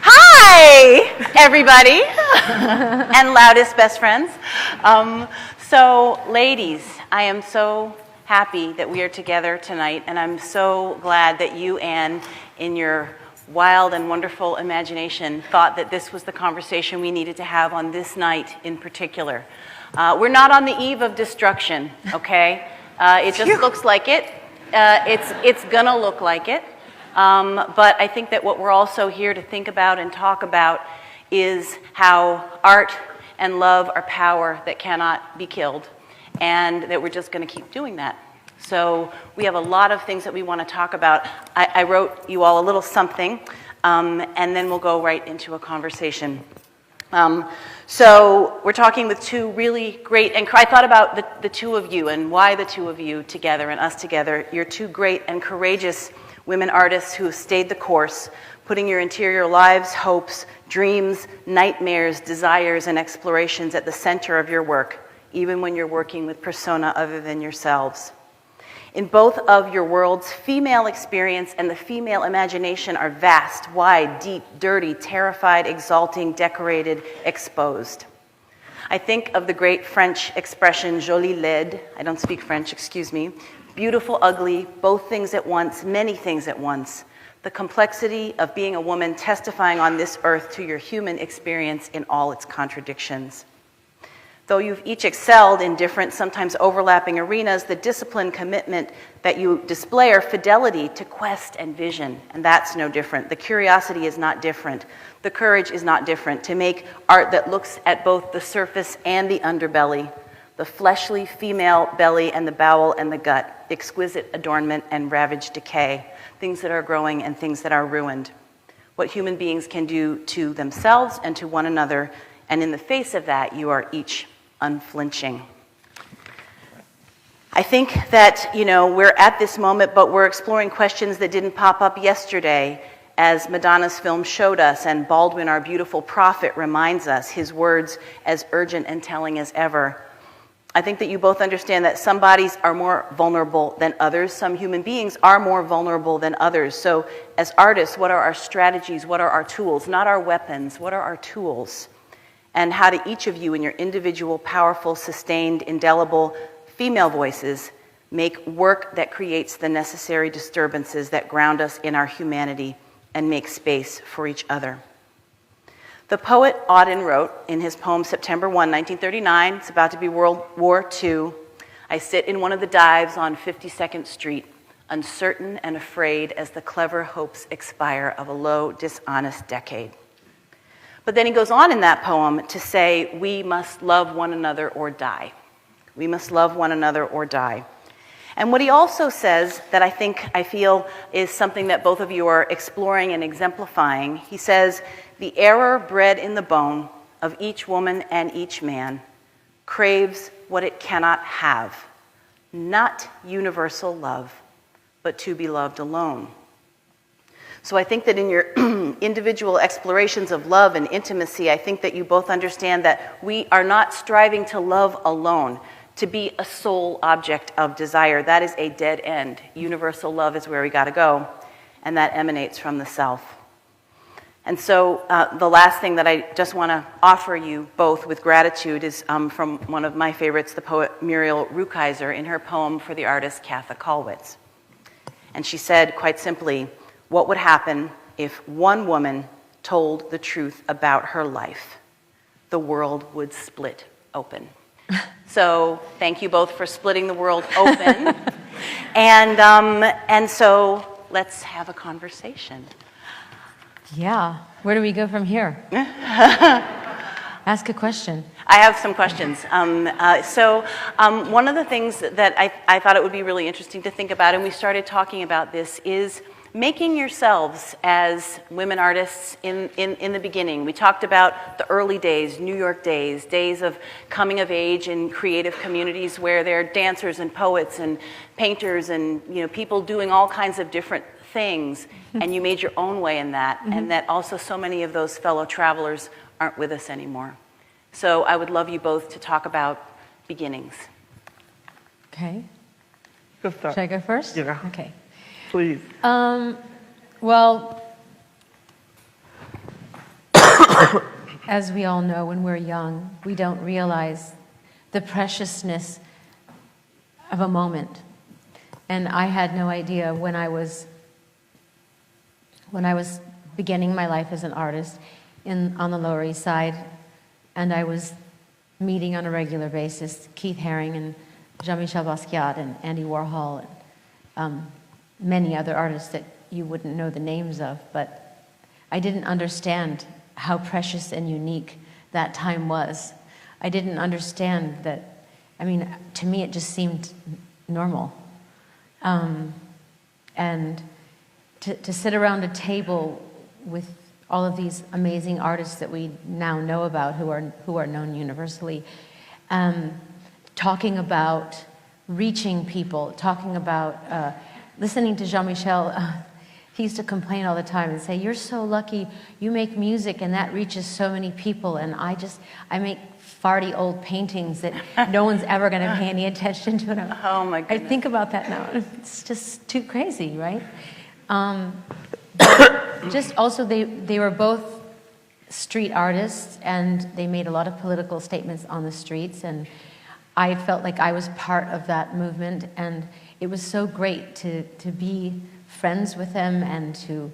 Hi, everybody, and loudest best friends. So, ladies, I am so happy that we are together tonight, and I'm so glad that you, Anne, in your wild and wonderful imagination, thought that this was the conversation we needed to have on this night in particular. We're not on the eve of destruction, okay? It just looks like it. It's gonna look like it. But I think that what we're also here to think about and talk about is how art and love are power that cannot be killed, and that we're just going to keep doing that. So we have a lot of things that we want to talk about. I wrote you all a little something, and then we'll go right into a conversation. So we're talking with two really great, and I thought about the two of you and why the two of you together and us together. You're two great and courageous women artists who have stayed the course, putting your interior lives, hopes, dreams, nightmares, desires, and explorations at the center of your work, even when you're working with persona other than yourselves. In both of your worlds, female experience and the female imagination are vast, wide, deep, dirty, terrified, exalting, decorated, exposed. I think of the great French expression, jolie laide, I don't speak French, excuse me, beautiful, ugly, both things at once, many things at once. The complexity of being a woman testifying on this earth to your human experience in all its contradictions. Though you've each excelled in different, sometimes overlapping arenas, the discipline, commitment that you display are fidelity to quest and vision, and that's no different. The curiosity is not different. The courage is not different to make art that looks at both the surface and the underbelly, the fleshly female belly and the bowel and the gut, exquisite adornment and ravaged decay, things that are growing and things that are ruined. What human beings can do to themselves and to one another, and in the face of that, you are each unflinching. I think that, we're at this moment, but we're exploring questions that didn't pop up yesterday, as Madonna's film showed us, and Baldwin, our beautiful prophet, reminds us, his words as urgent and telling as ever. I think that you both understand that some bodies are more vulnerable than others. Some human beings are more vulnerable than others. So as artists, what are our strategies? What are our tools? Not our weapons. What are our tools? And how do each of you in your individual, powerful, sustained, indelible female voices make work that creates the necessary disturbances that ground us in our humanity and make space for each other? The poet Auden wrote in his poem September 1, 1939, it's about to be World War II, I sit in one of the dives on 52nd Street, uncertain and afraid as the clever hopes expire of a low, dishonest decade. But then he goes on in that poem to say, we must love one another or die. We must love one another or die. And what he also says that I feel is something that both of you are exploring and exemplifying, he says, the error bred in the bone of each woman and each man craves what it cannot have, not universal love, but to be loved alone. So I think that in your individual explorations of love and intimacy, I think that you both understand that we are not striving to love alone, to be a sole object of desire. That is a dead end. Universal love is where we got to go, and that emanates from the self. And so the last thing that I just want to offer you both with gratitude is from one of my favorites, the poet Muriel Rukeyser, in her poem for the artist Katha Kollwitz. And she said, quite simply, what would happen if one woman told the truth about her life? The world would split open. So thank you both for splitting the world open. And so let's have a conversation. Yeah. Where do we go from here? Ask a question. I have some questions. One of the things that I thought it would be really interesting to think about, and we started talking about this, is making yourselves as women artists in the beginning. We talked about the early days, New York days, days of coming of age in creative communities where there are dancers and poets and painters and people doing all kinds of different things, and you made your own way in that, and that also so many of those fellow travelers aren't with us anymore. So I would love you both to talk about beginnings. Okay. Go start. Should I go first? Yeah. Okay. Please. Well, as we all know, when we're young, we don't realize the preciousness of a moment. And I had no idea when I was beginning my life as an artist on the Lower East Side, and I was meeting on a regular basis Keith Haring and Jean-Michel Basquiat and Andy Warhol and many other artists that you wouldn't know the names of, but I didn't understand how precious and unique that time was. I didn't understand that, I mean, to me it just seemed normal. And to sit around a table with all of these amazing artists that we now know about, who are known universally, talking about reaching people, talking about listening to Jean-Michel. He used to complain all the time and say, "You're so lucky, you make music and that reaches so many people, and I make farty old paintings that no one's ever going to pay any attention to." And Oh my goodness. I think about that now. It's just too crazy, right? But just also, they were both street artists, and they made a lot of political statements on the streets, and I felt like I was part of that movement, and it was so great to be friends with them and to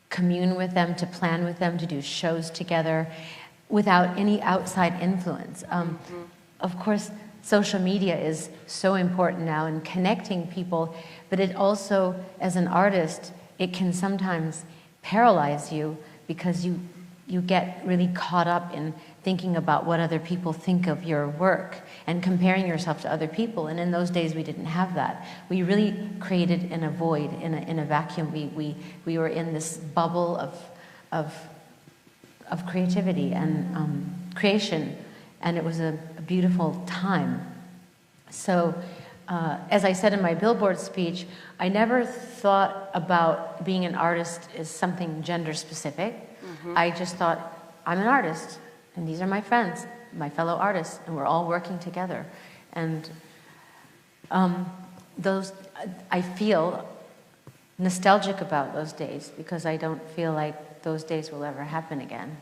commune with them, to plan with them, to do shows together without any outside influence. Of course, social media is so important now in connecting people, but it also, as an artist, it can sometimes paralyze you because you get really caught up in thinking about what other people think of your work and comparing yourself to other people. And in those days, we didn't have that. We really created in a void, in a vacuum. We were in this bubble of creativity and creation, and it was a beautiful time. So, as I said in my Billboard speech, I never thought about being an artist as something gender specific. I just thought, I'm an artist, and these are my friends, my fellow artists, and we're all working together. And I feel nostalgic about those days because I don't feel like those days will ever happen again.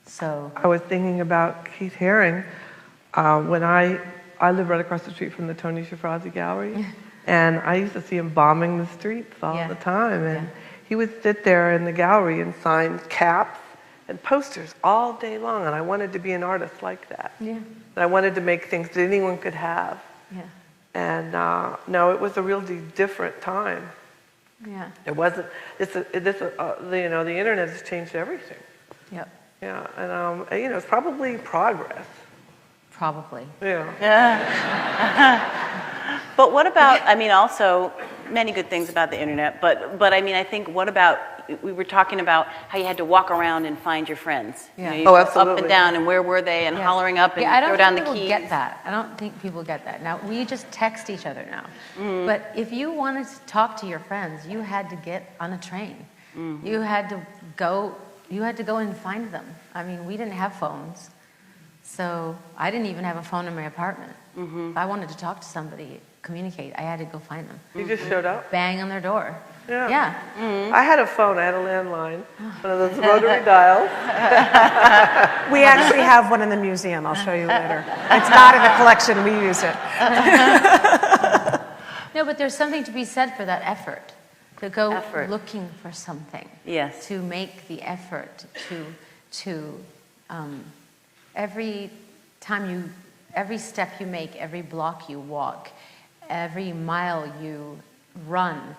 So I was thinking about Keith Haring when I live right across the street from the Tony Shafrazi Gallery, and I used to see him bombing the streets all the time, and he would sit there in the gallery and sign caps and posters all day long, and I wanted to be an artist like that. And I wanted to make things that anyone could have. And no, it was a really different time. It wasn't. The internet has changed everything. Yeah, and it's probably progress. Probably. But what about, I mean, also many good things about the internet, but I mean, I think, what about, we were talking about how you had to walk around and find your friends. You go absolutely. up and down, and where were they, and hollering up and throw down the keys. I don't think people get that. I don't think people get that. Now, we just text each other now. But if you wanted to talk to your friends, you had to get on a train. You had to go and find them. I mean, we didn't have phones. So I didn't even have a phone in my apartment. If I wanted to talk to somebody, communicate, I had to go find them. You just showed up? Bang on their door. I had a phone. I had a landline. One of those rotary dials. We actually have one in the museum. I'll show you later. It's not in the collection. We use it. No, but there's something to be said for that effort. To go looking for something. To make the effort to every step you make, every block you walk, every mile you run,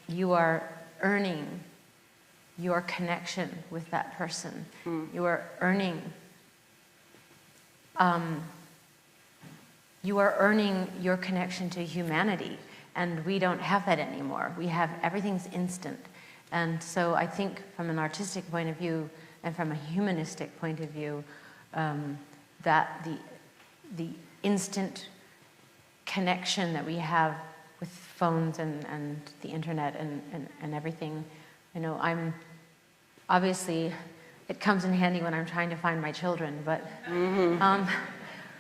you are earning your connection with that person. You are earning your connection to humanity, and we don't have that anymore. Everything's instant. And so I think from an artistic point of view and from a humanistic point of view, that the instant connection that we have with phones and the internet and everything, I'm obviously, it comes in handy when I'm trying to find my children, but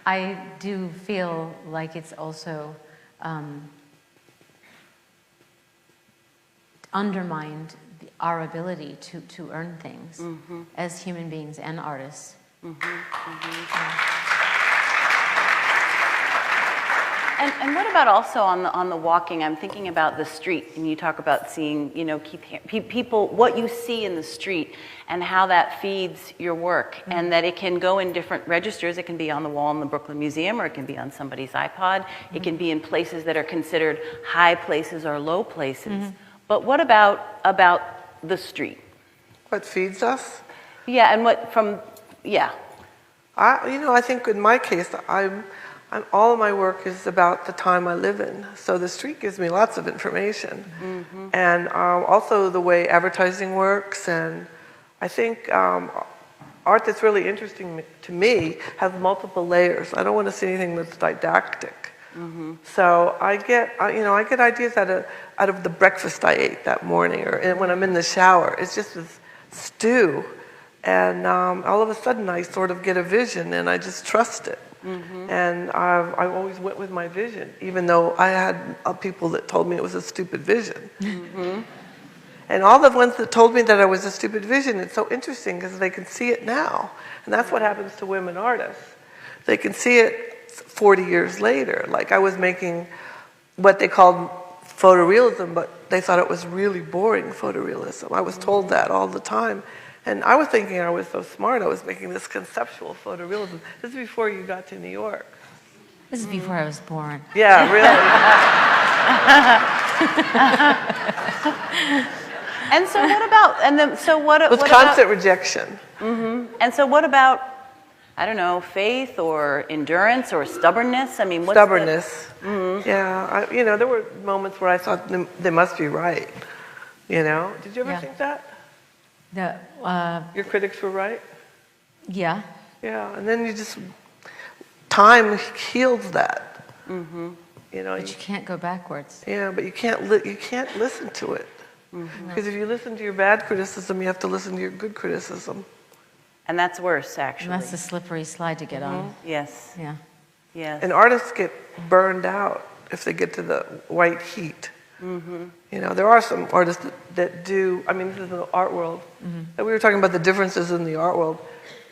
I do feel like it's also undermined our ability to earn things as human beings and artists. And what about also on the walking? I'm thinking about the street, and you talk about seeing, people, what you see in the street, and how that feeds your work, and that it can go in different registers. It can be on the wall in the Brooklin Museum, or it can be on somebody's iPod. It can be in places that are considered high places or low places. But what about the street? What feeds us? Yeah, and I think in my case, all of my work is about the time I live in. So the street gives me lots of information. And also the way advertising works. And I think art that's really interesting to me has multiple layers. I don't want to see anything that's didactic. So I get ideas out of the breakfast I ate that morning, or when I'm in the shower. It's just this stew. And all of a sudden I sort of get a vision, and I just trust it. And I always went with my vision, even though I had people that told me it was a stupid vision. And all the ones that told me that I was a stupid vision, it's so interesting because they can see it now. And that's what happens to women artists. They can see it 40 years later. Like I was making what they called photorealism, but they thought it was really boring photorealism. I was told that all the time. And I was thinking I was so smart, I was making this conceptual photorealism. This is before you got to New York. This is before I was born. Yeah, really. And so what about, It was constant rejection. And so what about, I don't know, faith or endurance or stubbornness? I mean, what's Stubbornness. Yeah, there were moments where I thought they must be right. Did you ever think that? Your critics were right? Yeah. Yeah, and then time heals that. But you can't go backwards. Yeah, but you can't listen to it. Because if you listen to your bad criticism, you have to listen to your good criticism. And that's worse, actually. And that's a slippery slide to get on. Yes. Yeah. Yes. And artists get burned out if they get to the white heat. There are some artists that do, this is the art world. And we were talking about the differences in the art world.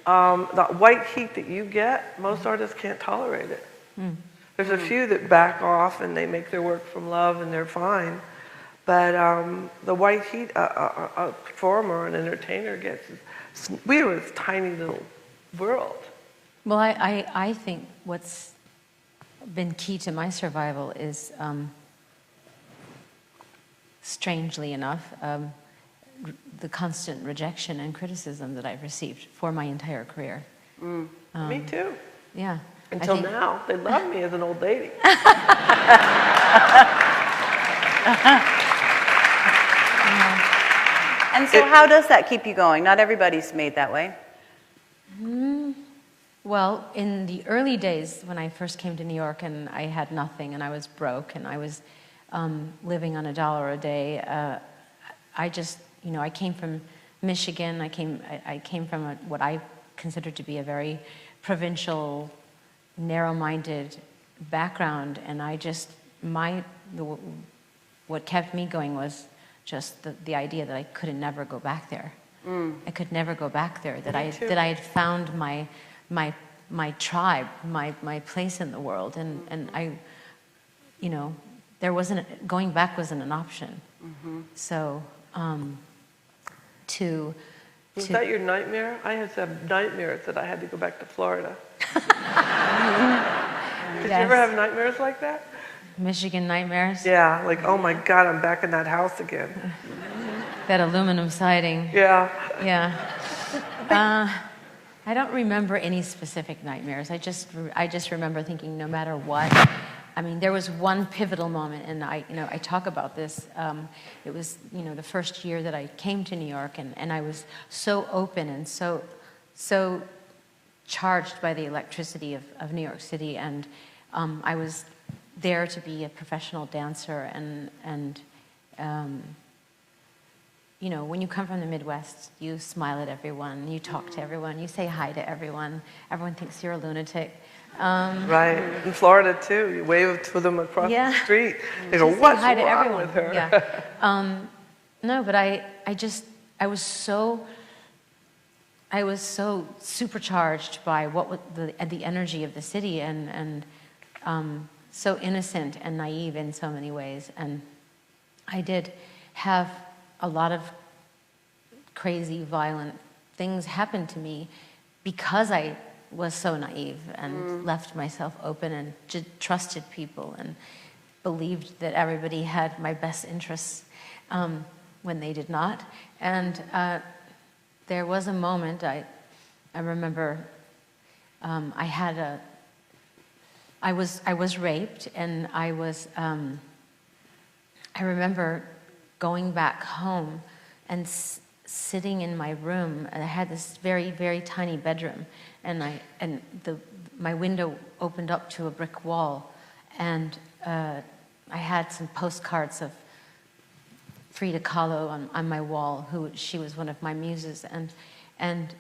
The white heat that you get, most artists can't tolerate it. There's a few that back off and they make their work from love and they're fine. But the white heat a performer, an entertainer gets, we are this tiny little world. Well, I think what's been key to my survival is, strangely enough, the constant rejection and criticism that I've received for my entire career. Me too. Yeah. Until now, they love me as an old lady. And so how does that keep you going? Not everybody's made that way. Well, in the early days when I first came to New York and I had nothing and I was broke and I was living on $1 a day, I just, I came from Michigan. I came from what I considered to be a very provincial, narrow-minded background, and what kept me going was just the idea that I could never go back there. I could never go back there. That I had found my tribe, my place in the world, and I, going back wasn't an option. So, Was that your nightmare? I had some nightmares that I had to go back to Florida. Did you ever have nightmares like that? Michigan nightmares? Yeah, like, oh my God, I'm back in that house again. That aluminum siding. Yeah. Yeah. I don't remember any specific nightmares. I just remember thinking no matter what. There was one pivotal moment, and I talk about this. It was, the first year that I came to New York, and I was so open and so charged by the electricity of New York City, and I was there to be a professional dancer, and you know, when you come from the Midwest, you smile at everyone, you talk to everyone, you say hi to everyone. Everyone thinks you're a lunatic. Right. In Florida, too. You wave to them across the street. They go, what's wrong with her? Yeah. No, but I was so supercharged by what was the energy of the city and so innocent and naive in so many ways. And I did have a lot of crazy, violent things happen to me because I was so naive and left myself open and trusted people and believed that everybody had my best interests when they did not. And there was a moment, I remember I was raped, and I remember going back home and sitting in my room, and I had this very, very tiny bedroom, and my window opened up to a brick wall, and I had some postcards of Frida Kahlo on my wall, she was one of my muses, and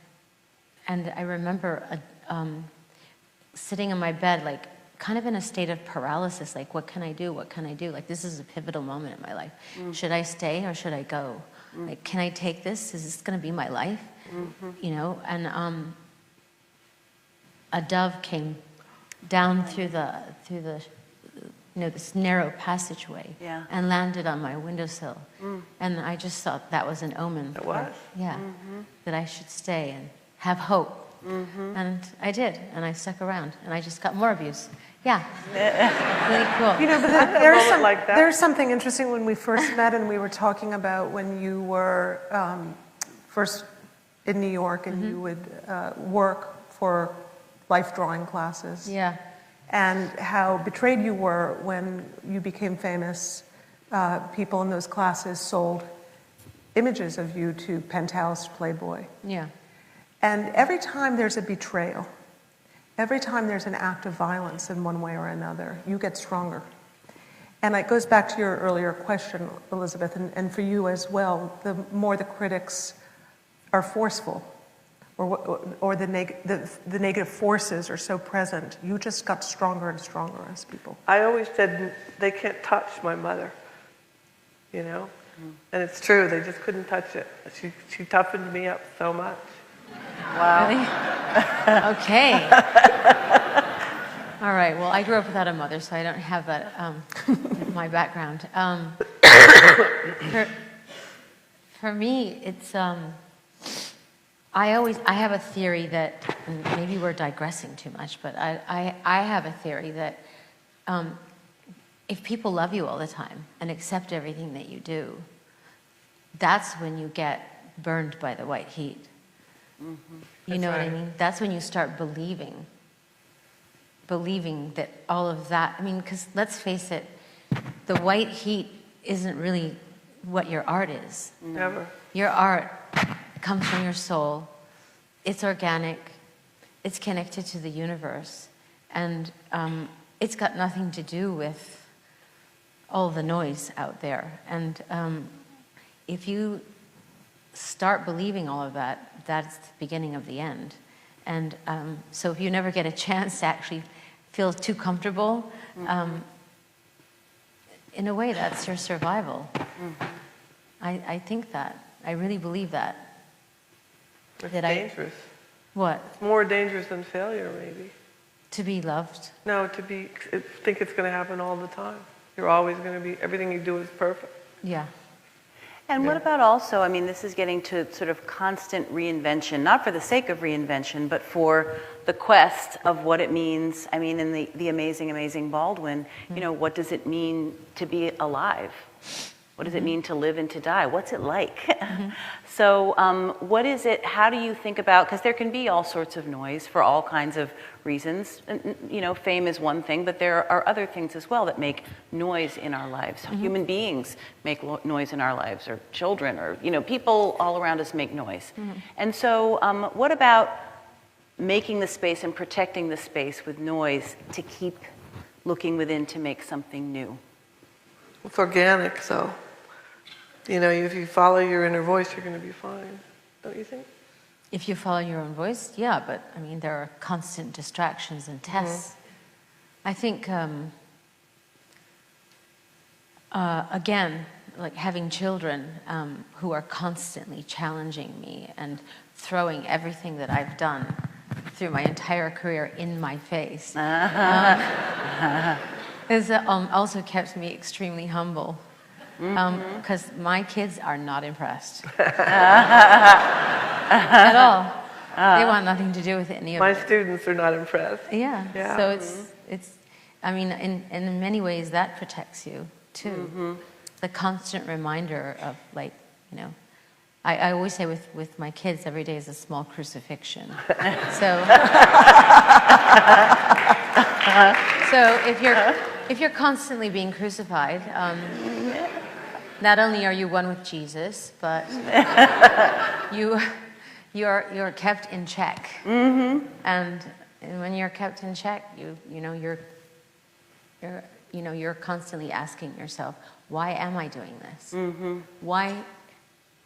I remember sitting in my bed, like kind of in a state of paralysis, like what can I do? What can I do? Like this is a pivotal moment in my life. Should I stay or should I go? Like, can I take this? Is this going to be my life? You know, and a dove came down through the you know, this narrow passageway and landed on my windowsill. And I just thought that was an omen. It was? That I should stay and have hope. And I did, and I stuck around, and I just got more abuse. Yeah, really cool. You know, but there's something interesting when we first met, and we were talking about when you were first in New York, and you would work for life drawing classes. Yeah. And how betrayed you were when you became famous. People in those classes sold images of you to Penthouse, Playboy. Yeah. And every time there's a betrayal, every time there's an act of violence in one way or another, you get stronger. And it goes back to your earlier question, Elizabeth, and for you as well, the more the critics are forceful, or the negative forces are so present, you just got stronger and stronger as people. I always said, they can't touch my mother, you know? And it's true, they just couldn't touch it. She toughened me up so much. Wow. Really? Okay. All right, well, I grew up without a mother, so I don't have that in my background. For me, it's... I have a theory that, and maybe we're digressing too much, but I have a theory that if people love you all the time and accept everything that you do, that's when you get burned by the white heat. You know what I mean? That's when you start believing that all of that, I mean, because let's face it, the white heat isn't really what your art is. Never. Your art comes from your soul. It's organic. It's connected to the universe. And it's got nothing to do with all the noise out there. And if you start believing all of that, that's the beginning of the end. And so if you never get a chance to actually feel too comfortable, in a way that's your survival. I think that. I really believe that. It's dangerous. What? It's more dangerous than failure, maybe. To be loved? No, think it's going to happen all the time. You're always going to be, everything you do is perfect. Yeah. And what about also, I mean, this is getting to sort of constant reinvention, not for the sake of reinvention, but for the quest of what it means. I mean, in the amazing, amazing Baldwin, you know, what does it mean to be alive? What does it mean to live and to die? What's it like? So what is it, how do you think about, because there can be all sorts of noise for all kinds of reasons. And, you know, fame is one thing, but there are other things as well that make noise in our lives. Human beings make noise in our lives, or children, or, you know, people all around us make noise. And so what about making the space and protecting the space with noise to keep looking within to make something new? It's organic, so You know, if you follow your inner voice, you're going to be fine. Don't you think? If you follow your own voice, yeah, but I mean, there are constant distractions and tests. I think, again, like having children who are constantly challenging me and throwing everything that I've done through my entire career in my face has also kept me extremely humble. Because my kids are not impressed at all. They want nothing to do with any of it. My students are not impressed. Yeah. Yeah. So it's. I mean, in many ways, that protects you too. The constant reminder of, like, you know, I always say with my kids, every day is a small crucifixion. So if you're constantly being crucified. Not only are you one with Jesus, but you're kept in check. And when you're kept in check, you're constantly asking yourself, why am I doing this? Why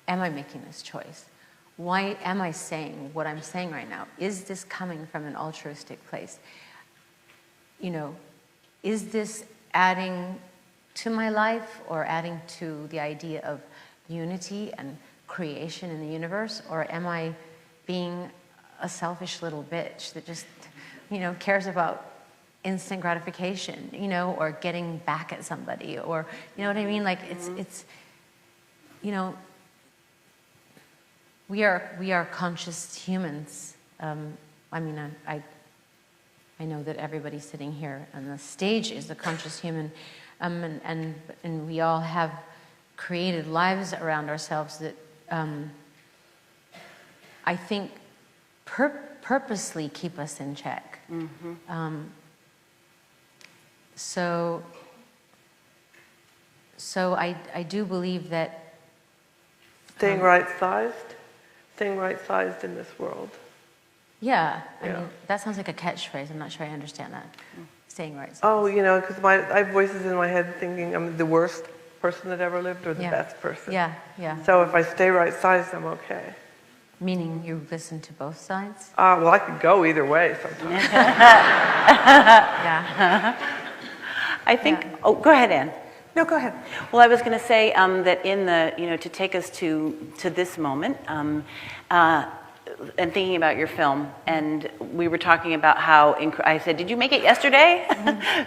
am I making this choice? Why am I saying what I'm saying right now? Is this coming from an altruistic place? You know, is this adding to my life or adding to the idea of unity and creation in the universe? Or am I being a selfish little bitch that just, you know, cares about instant gratification, you know, or getting back at somebody, or, you know what I mean? Like, it's, you know, we are conscious humans. I mean, I know that everybody sitting here on the stage is a conscious human. And we all have created lives around ourselves that I think purposely keep us in check. So I do believe that Staying right-sized in this world. Yeah, I mean, that sounds like a catchphrase. I'm not sure I understand that. Staying right. Oh, you know, because I have voices in my head thinking I'm the worst person that ever lived or the best person. Yeah. So if I stay right-sized, I'm okay. Meaning you listen to both sides? Well, I could go either way sometimes. Yeah. I think, oh, go ahead, Anne. No, go ahead. Well, I was going to say that in the, you know, to take us to this moment, and thinking about your film, and we were talking about how, I said, did you make it yesterday?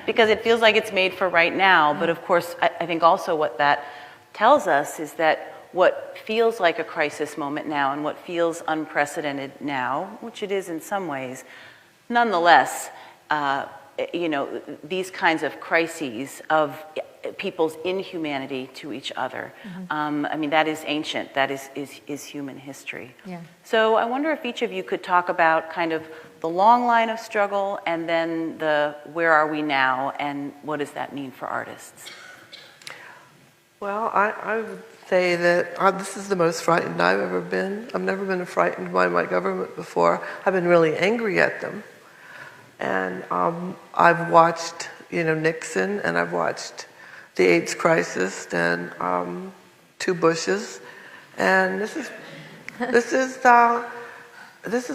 Because it feels like it's made for right now, but of course, I think also what that tells us is that what feels like a crisis moment now and what feels unprecedented now, which it is in some ways, nonetheless, you know, these kinds of crises of people's inhumanity to each other. I mean, that is ancient. That is human history. Yeah. So I wonder if each of you could talk about kind of the long line of struggle and then the where are we now and what does that mean for artists? Well, I would say that this is the most frightened I've ever been. I've never been frightened by my government before. I've been really angry at them. And I've watched, you know, Nixon, and I've watched the AIDS crisis and 2 Bushes, and this is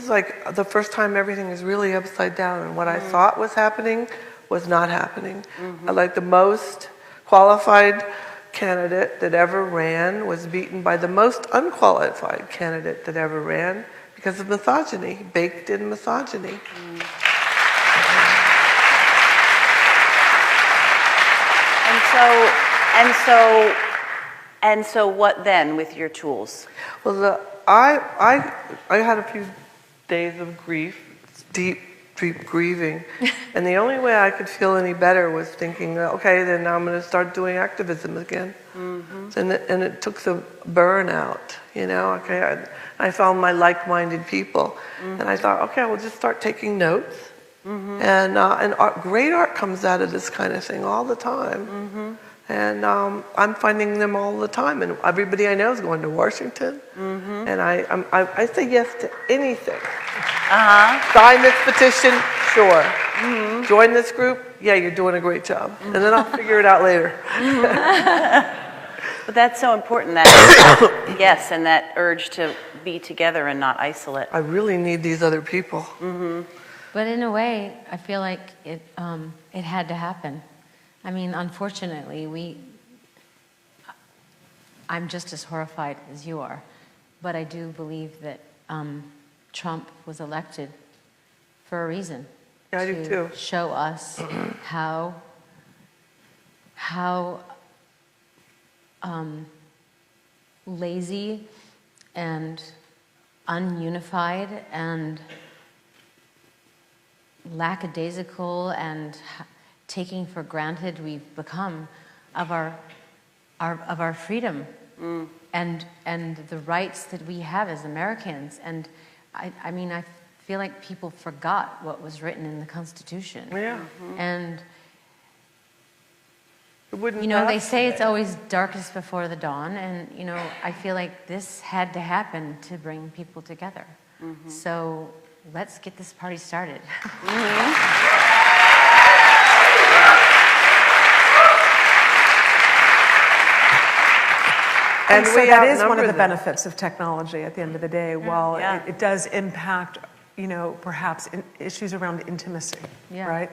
like the first time everything is really upside down, and what I thought was happening was not happening. Like the most qualified candidate that ever ran was beaten by the most unqualified candidate that ever ran because of misogyny, baked in misogyny. And so what then with your tools? Well, I had a few days of grief, deep grieving, and the only way I could feel any better was thinking, okay, then I'm going to start doing activism again. And it took some burnout, you know. Okay, I found my like-minded people, and I thought, okay, I will just start taking notes. And great art comes out of this kind of thing all the time. And I'm finding them all the time. And everybody I know is going to Washington. And I say yes to anything. Sign this petition, sure. Join this group, yeah, you're doing a great job. And then I'll figure it out later. But that's so important, that, yes, and that urge to be together and not isolate. I really need these other people. Mm-hmm. But in a way, I feel like it had to happen. I mean, unfortunately, I'm just as horrified as you are, but I do believe that Trump was elected for a reason. Yeah, I do too. Show us how lazy and ununified and lackadaisical and taking for granted we've become of our freedom and the rights that we have as Americans. And I mean, I feel like people forgot what was written in the Constitution. Yeah. And it wouldn't they say it's always darkest before the dawn, and I feel like this had to happen to bring people together. Mm-hmm. So let's get this party started. Mm-hmm. And so that is one of the benefits of technology at the end of the day. While it does impact, perhaps issues around intimacy, right?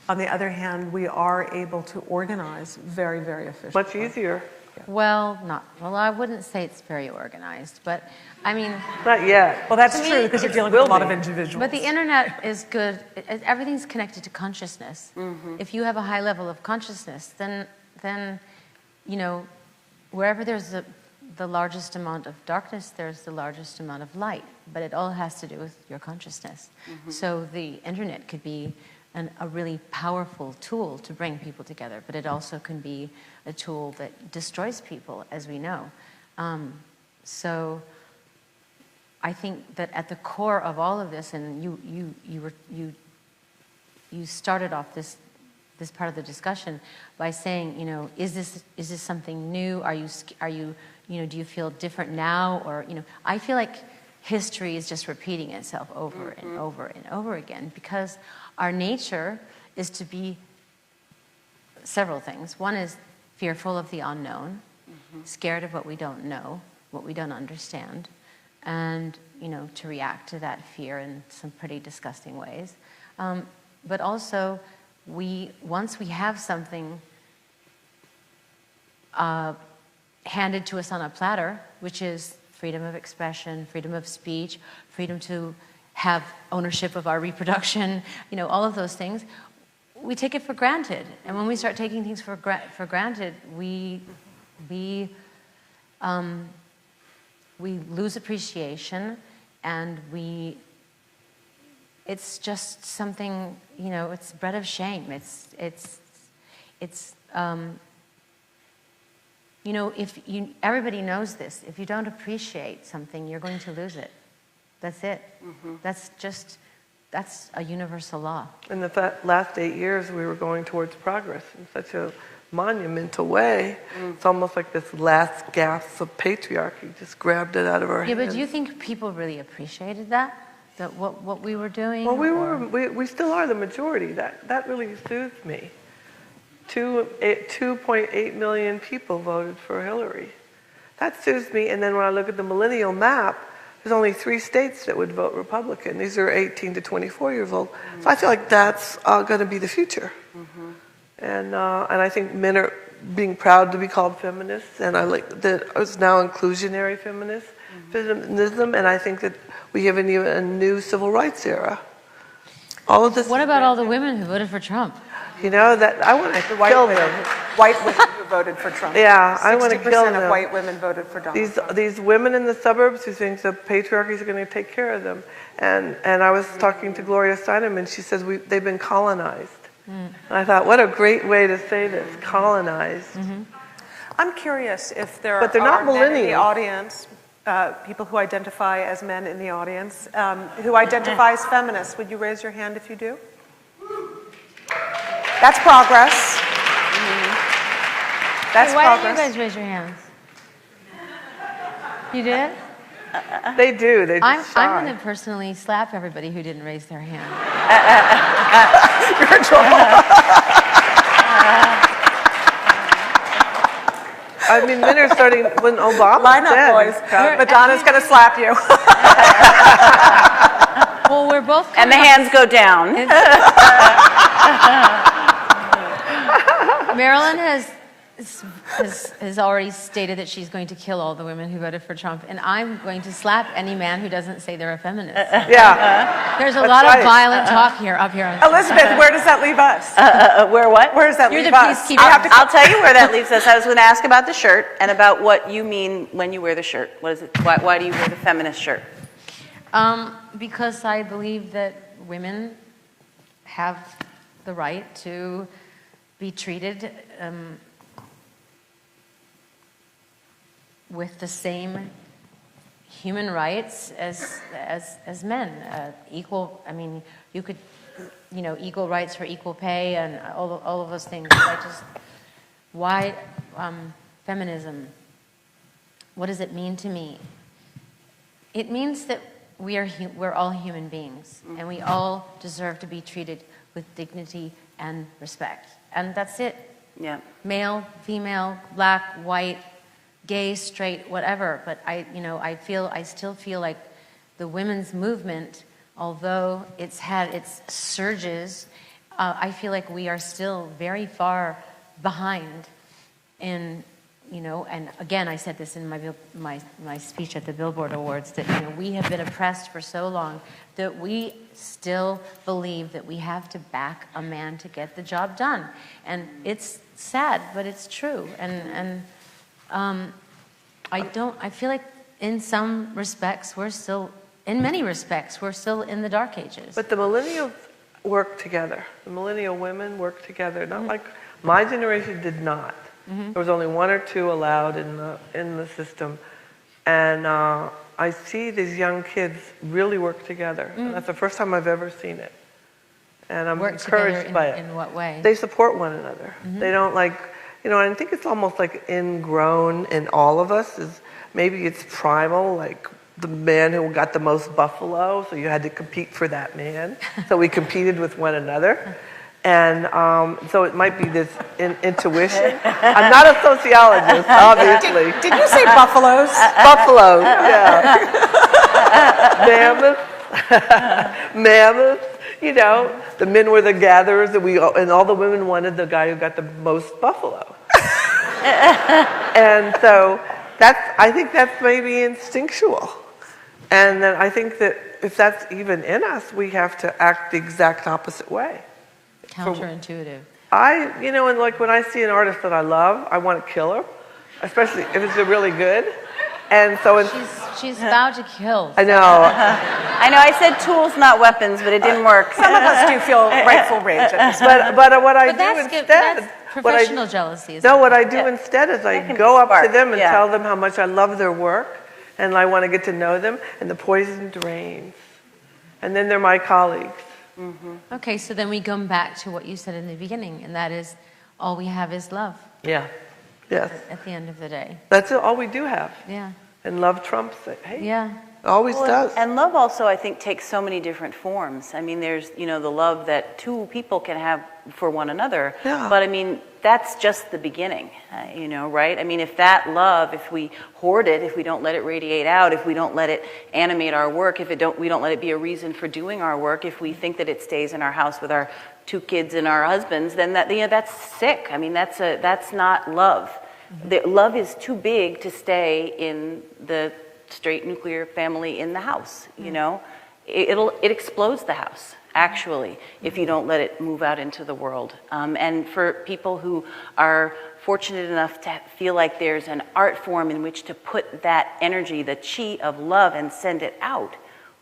On the other hand, we are able to organize very, very efficiently. Much easier. Well, I wouldn't say it's very organized, but I mean... Not yet. Well, that's true, because you're dealing with a lot of individuals. But the internet is good. Everything's connected to consciousness. Mm-hmm. If you have a high level of consciousness, then wherever there's the largest amount of darkness, there's the largest amount of light. But it all has to do with your consciousness. Mm-hmm. So the internet could be a really powerful tool to bring people together, but it also can be a tool that destroys people, as we know. So I think that at the core of all of this, and you started off this part of the discussion by saying, is this something new? Are you do you feel different now? Or I feel like history is just repeating itself over and over and over again, because our nature is to be several things. One is fearful of the unknown, scared of what we don't know, what we don't understand, and to react to that fear in some pretty disgusting ways. But also, once we have something handed to us on a platter, which is freedom of expression, freedom of speech, freedom to have ownership of our reproduction, all of those things, we take it for granted. And when we start taking things for granted, we lose appreciation, and it's just something, it's bread of shame. Everybody knows this. If you don't appreciate something, you're going to lose it. That's it. Mm-hmm. That's a universal law. In the last 8 years, we were going towards progress in such a monumental way. It's almost like this last gasp of patriarchy just grabbed it out of our hands. Yeah, but do you think people really appreciated that what we were doing? Well, we still are the majority. That really soothes me. 2.8 million people voted for Hillary. That soothes me. And then when I look at the millennial map, there's only 3 states that would vote Republican. These are 18 to 24 years old. Mm-hmm. So I feel like that's going to be the future. Mm-hmm. And I think men are being proud to be called feminists, and I like that it's now inclusionary feminism, and I think that we have a new civil rights era. All of this. What about all the women who voted for Trump? That I want to kill them. White women who voted for Trump. Yeah, I want to kill them. 60% of white women voted for Donald Trump. These women in the suburbs who think the patriarchies are going to take care of them. And I was talking to Gloria Steinem, and she says they've been colonized. And I thought, what a great way to say this, colonized. Mm-hmm. I'm curious if there but they're not men in the audience, people who identify as men in the audience, who identify as feminists. Would you raise your hand if you do? That's progress. Mm-hmm. That's why progress. didn't you guys raise your hands? You did? They do. They just I'm going to personally slap everybody who didn't raise their hand. You're in trouble. I mean, men are starting, when Obama Line up, said, boys. Madonna's going to slap you. Well, we're both. And the hands go down. Marilyn has already stated that she's going to kill all the women who voted for Trump, and I'm going to slap any man who doesn't say they're a feminist. Yeah. There's a lot of violent talk here, up here. Elizabeth, where does that leave us? Where what? Where does that You're leave the us? peacekeeper. I'll tell you where that leaves us. I was going to ask about the shirt and about what you mean when you wear the shirt. What is it? Why do you wear the feminist shirt? Because I believe that women have the right to be treated with the same human rights as men. Equal. I mean, you could, equal rights for equal pay and all of those things. Why feminism? What does it mean to me? It means that we're all human beings, and we all deserve to be treated with dignity and respect. And that's it. Yeah. Male, female, black, white, gay, straight, whatever. But I still feel like the women's movement, although it's had its surges, I feel like we are still very far behind in, and again, I said this in my speech at the Billboard Awards, that we have been oppressed for so long that we still believe that we have to back a man to get the job done. And it's sad, but it's true. And I feel like in some respects in many respects, we're still in the dark ages. But the millennials work together. The millennial women work together. Not like my generation did not. There was only one or two allowed in the system, and I see these young kids really work together. And that's the first time I've ever seen it, and I'm encouraged by it. In what way? They support one another. They don't I think it's almost like ingrown in all of us. Maybe it's primal, like the man who got the most buffalo, so you had to compete for that man. So we competed with one another. And so it might be this intuition. I'm not a sociologist, obviously. Did you say buffaloes? Buffaloes, yeah. Mammoths, the men were the gatherers, and all the women wanted the guy who got the most buffalo. And so I think that's maybe instinctual. And then I think that if that's even in us, we have to act the exact opposite way. Counterintuitive. And like when I see an artist that I love, I want to kill her, especially if it's really good. And so she's about to kill. I know. I said tools, not weapons, but it didn't work. Some of us do feel rightful rage at this point. But what I do instead, that's professional jealousy. What I do instead is I go up to them and yeah. tell them how much I love their work, and I want to get to know them, and the poison drains, and then they're my colleagues. Okay, so then we come back to what you said in the beginning, and that is all we have is love. Yeah. Yes. At the end of the day. That's all we do have. Yeah. And love trumps it. Hey. Yeah. Always does. And love also, I think, takes so many different forms. I mean, there's, the love that two people can have for one another. Yeah. But I mean, that's just the beginning, right? I mean, if that love, if we hoard it, if we don't let it radiate out, if we don't let it animate our work, we don't let it be a reason for doing our work, if we think that it stays in our house with our 2 kids and our husbands, then that's sick. I mean, that's not love. The love is too big to stay in the straight nuclear family in the house. It explodes the house, actually, if you don't let it move out into the world. And for people who are fortunate enough to feel like there's an art form in which to put that energy, the chi of love, and send it out,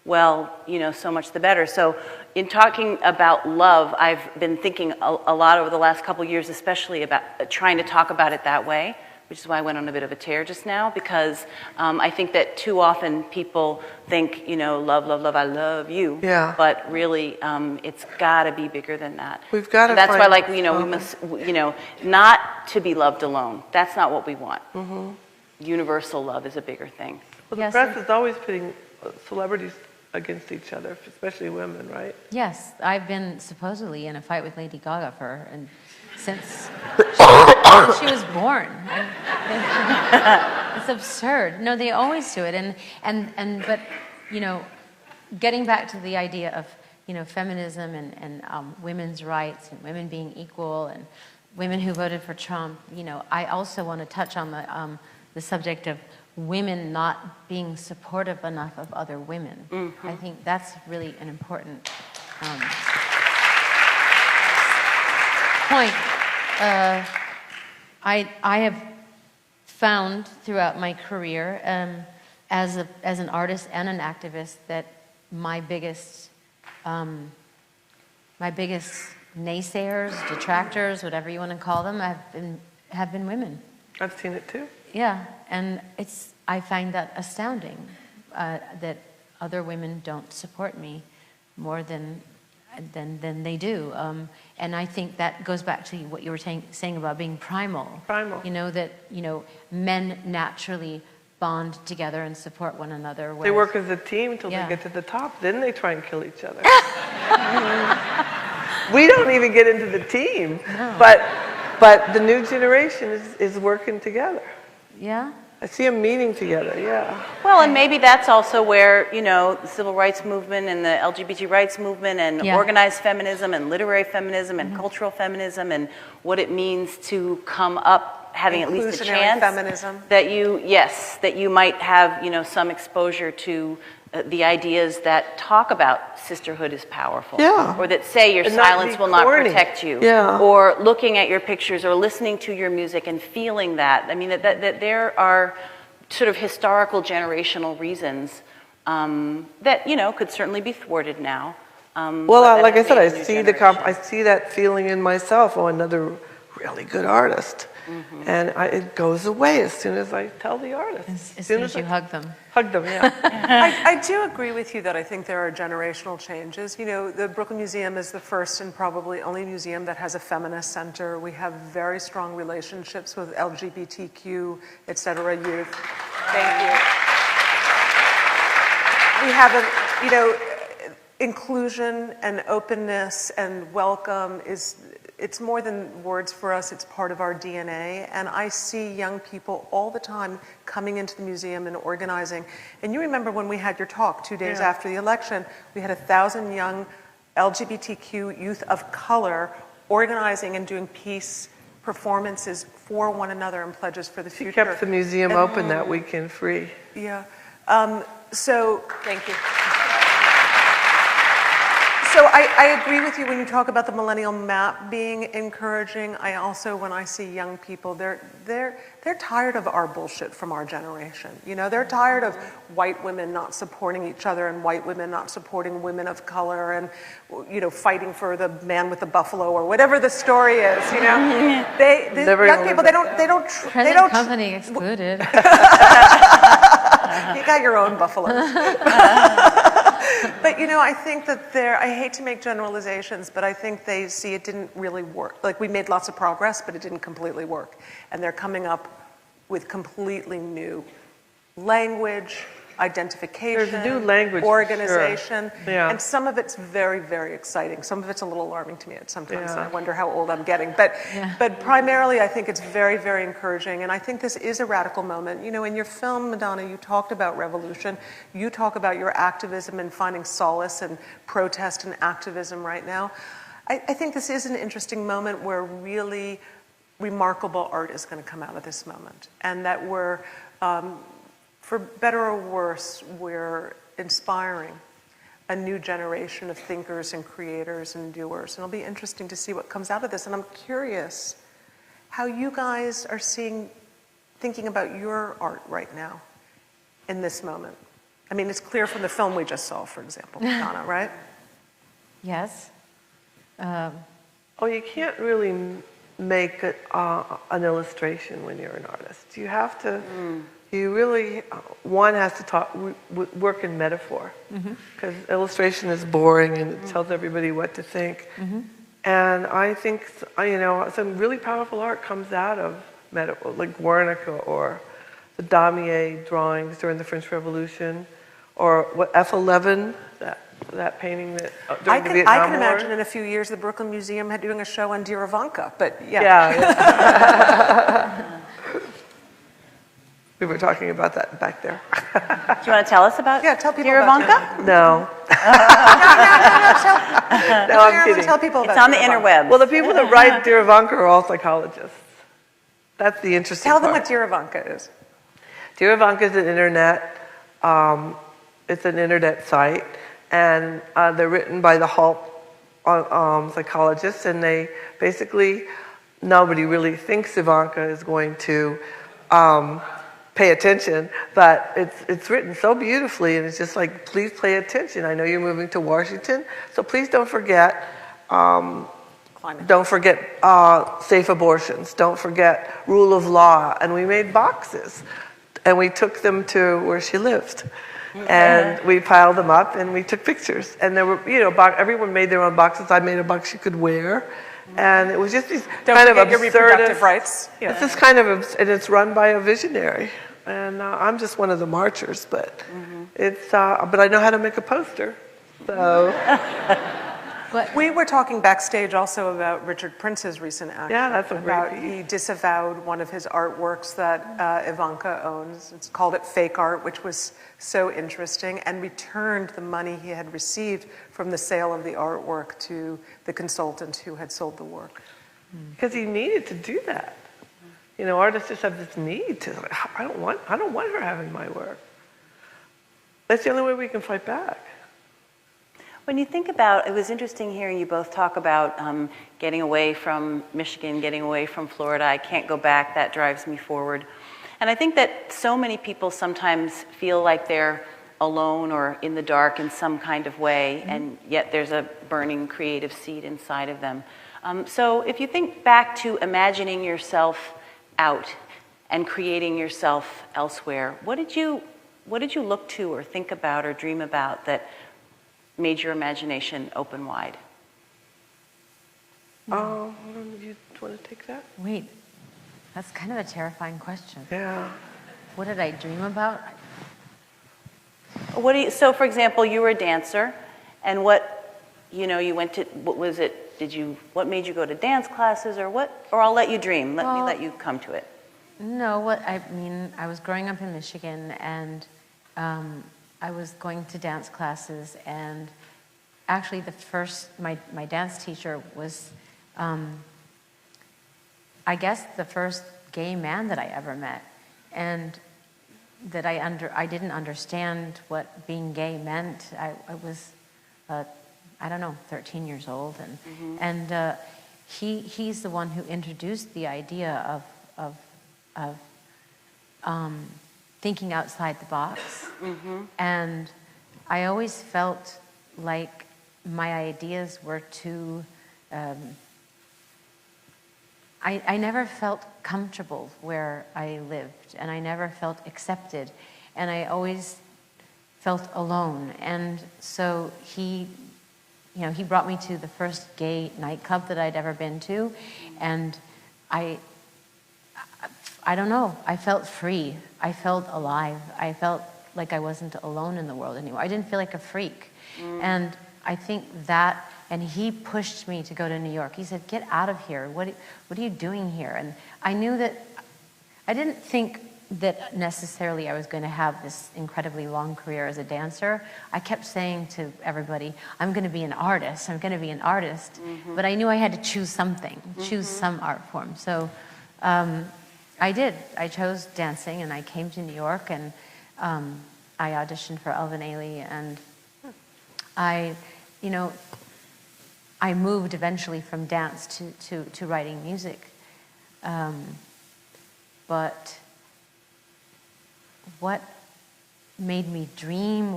well, so much the better. So in talking about love, I've been thinking a lot over the last couple of years, especially about trying to talk about it that way, which is why I went on a bit of a tear just now, because I think that too often people think, love, love, love, I love you. Yeah. But really, it's got to be bigger than that. We've got to. That's why, we must, not to be loved alone. That's not what we want. Universal love is a bigger thing. Well, the press is always putting celebrities against each other, especially women, right? Yes, I've been supposedly in a fight with Lady Gaga since she was born. It's absurd. No, they always do it, but you know, getting back to the idea of feminism and women's rights and women being equal and women who voted for Trump. I also want to touch on the subject of women not being supportive enough of other women. Mm-hmm. I think that's really an important point. I have found throughout my career as an artist and an activist that my biggest naysayers, detractors, whatever you want to call them, have been women. I've seen it too. Yeah, and I find that astounding that other women don't support me more than they do. And I think that goes back to what you were saying about being primal. Primal. That men naturally bond together and support one another. They work as a team until they get to the top. Then they try and kill each other. We don't even get into the team. No. But the new generation is working together. Yeah. I see them meeting together, yeah. Well, and maybe that's also where, the civil rights movement and the LGBT rights movement and organized feminism and literary feminism and cultural feminism and what it means to come up having at least a chance feminism. that you might have, some exposure to the ideas that talk about sisterhood is powerful, or that say your silence will not protect you, or looking at your pictures or listening to your music and feeling that. I mean, that there are sort of historical generational reasons that could certainly be thwarted now. Well, like I said, I see that feeling in myself. Oh, another really good artist. Mm-hmm. And it goes away as soon as I tell the artist. As soon as you hug them. Hug them, yeah. I do agree with you that I think there are generational changes. The Brooklin Museum is the first and probably only museum that has a feminist center. We have very strong relationships with LGBTQ, et cetera, youth. Thank you. We have inclusion and openness and welcome it's more than words for us, it's part of our DNA. And I see young people all the time coming into the museum and organizing. And you remember when we had your talk 2 days after the election, we had 1,000 young LGBTQ youth of color organizing and doing peace performances for one another and pledges for the future. She kept the museum open that weekend free. Yeah. So, thank you. So I agree with you when you talk about the millennial map being encouraging. I also, when I see young people, they're tired of our bullshit from our generation. They're tired of white women not supporting each other and white women not supporting women of color and fighting for the man with the buffalo or whatever the story is. Young people they don't company excluded. You got your own buffaloes. But I think that I hate to make generalizations, but I think they see it didn't really work. Like, we made lots of progress, but it didn't completely work. And they're coming up with completely new language, identification, there's new language, organization. Sure. Yeah. And some of it's very, very exciting. Some of it's a little alarming to me sometimes. And I wonder how old I'm getting. But primarily, I think it's very, very encouraging. And I think this is a radical moment. In your film, Madonna, you talked about revolution. You talk about your activism and finding solace and protest and activism right now. I think this is an interesting moment where really remarkable art is going to come out of this moment. And that we're... for better or worse, we're inspiring a new generation of thinkers and creators and doers. And it'll be interesting to see what comes out of this. And I'm curious how you guys are thinking about your art right now in this moment. I mean, it's clear from the film we just saw, for example, Madonna, right? Yes. You can't really make an illustration when you're an artist. You have to... You really, one has to work in metaphor, because illustration is boring and it tells everybody what to think. And I think, some really powerful art comes out of metaphor, like Guernica or the Damier drawings during the French Revolution, or what, F11, that painting that during the I Vietnam can War. imagine in a few years the Brooklyn Museum had doing a show on Dear Ivanka, but yeah. Yeah. We were talking about that back there. Do you want to tell us about Tell people Dear about Ivanka? No. No, I'm kidding. Tell people about It's on the Dear Ivanka. interwebs. Well, the people that write Dear Ivanka are all psychologists. That's the interesting Tell them part. what Dear Ivanka is. Dear Ivanka is an internet. It's an internet site, and they're written by the Halt psychologists, and they basically, nobody really thinks Ivanka is going to pay attention, but it's written so beautifully, and it's just like, please pay attention. I know you're moving to Washington, so please don't forget. Don't forget safe abortions. Don't forget rule of law. And we made boxes, and we took them to where she lived, and we piled them up, and we took pictures. And there were, everyone made their own boxes. I made a box you could wear, and it was just these kind of your reproductive rights. Yeah. It's just kind of, and it's run by a visionary. And I'm just one of the marchers, but but I know how to make a poster, so. But We were talking backstage also about Richard Prince's recent action. Yeah, that's a great piece. He disavowed one of his artworks that Ivanka owns. It's called it fake art, which was so interesting, and returned the money he had received from the sale of the artwork to the consultant who had sold the work. Because he needed to do that. Artists just have this need to, I don't want her having my work. That's the only way we can fight back. When you think about, it was interesting hearing you both talk about getting away from Michigan, getting away from Florida. I can't go back, that drives me forward. And I think that so many people sometimes feel like they're alone or in the dark in some kind of way, and yet there's a burning creative seed inside of them. So if you think back to imagining yourself out and creating yourself elsewhere, what did you look to or think about or dream about that made your imagination open wide? Oh, you want to take that? wait, that's kind of a terrifying question. Yeah. What did I dream about? So for example, you were a dancer, and what made you go to dance classes, or what? Or I'll let you dream. Let me let you come to it. No, I was growing up in Michigan, and I was going to dance classes, and actually my dance teacher was, I guess, the first gay man that I ever met, and that I didn't understand what being gay meant. I was, 13 years old, and he's the one who introduced the idea of thinking outside the box. And I always felt like my ideas were too, I never felt comfortable where I lived, and I never felt accepted, and I always felt alone. And so he brought me to the first gay nightclub that I'd ever been to, and I don't know, I felt free. I felt alive. I felt like I wasn't alone in the world anymore. I didn't feel like a freak. And I think that, and he pushed me to go to New York. He said, get out of here. What are you doing here? And I knew that, I didn't think that necessarily I was going to have this incredibly long career as a dancer. I kept saying to everybody, I'm going to be an artist. I'm going to be an artist. But I knew I had to choose something, choose some art form. So I did. I chose dancing, and I came to New York, and I auditioned for Elvin Ailey, and I moved eventually from dance to writing music. But what made me dream,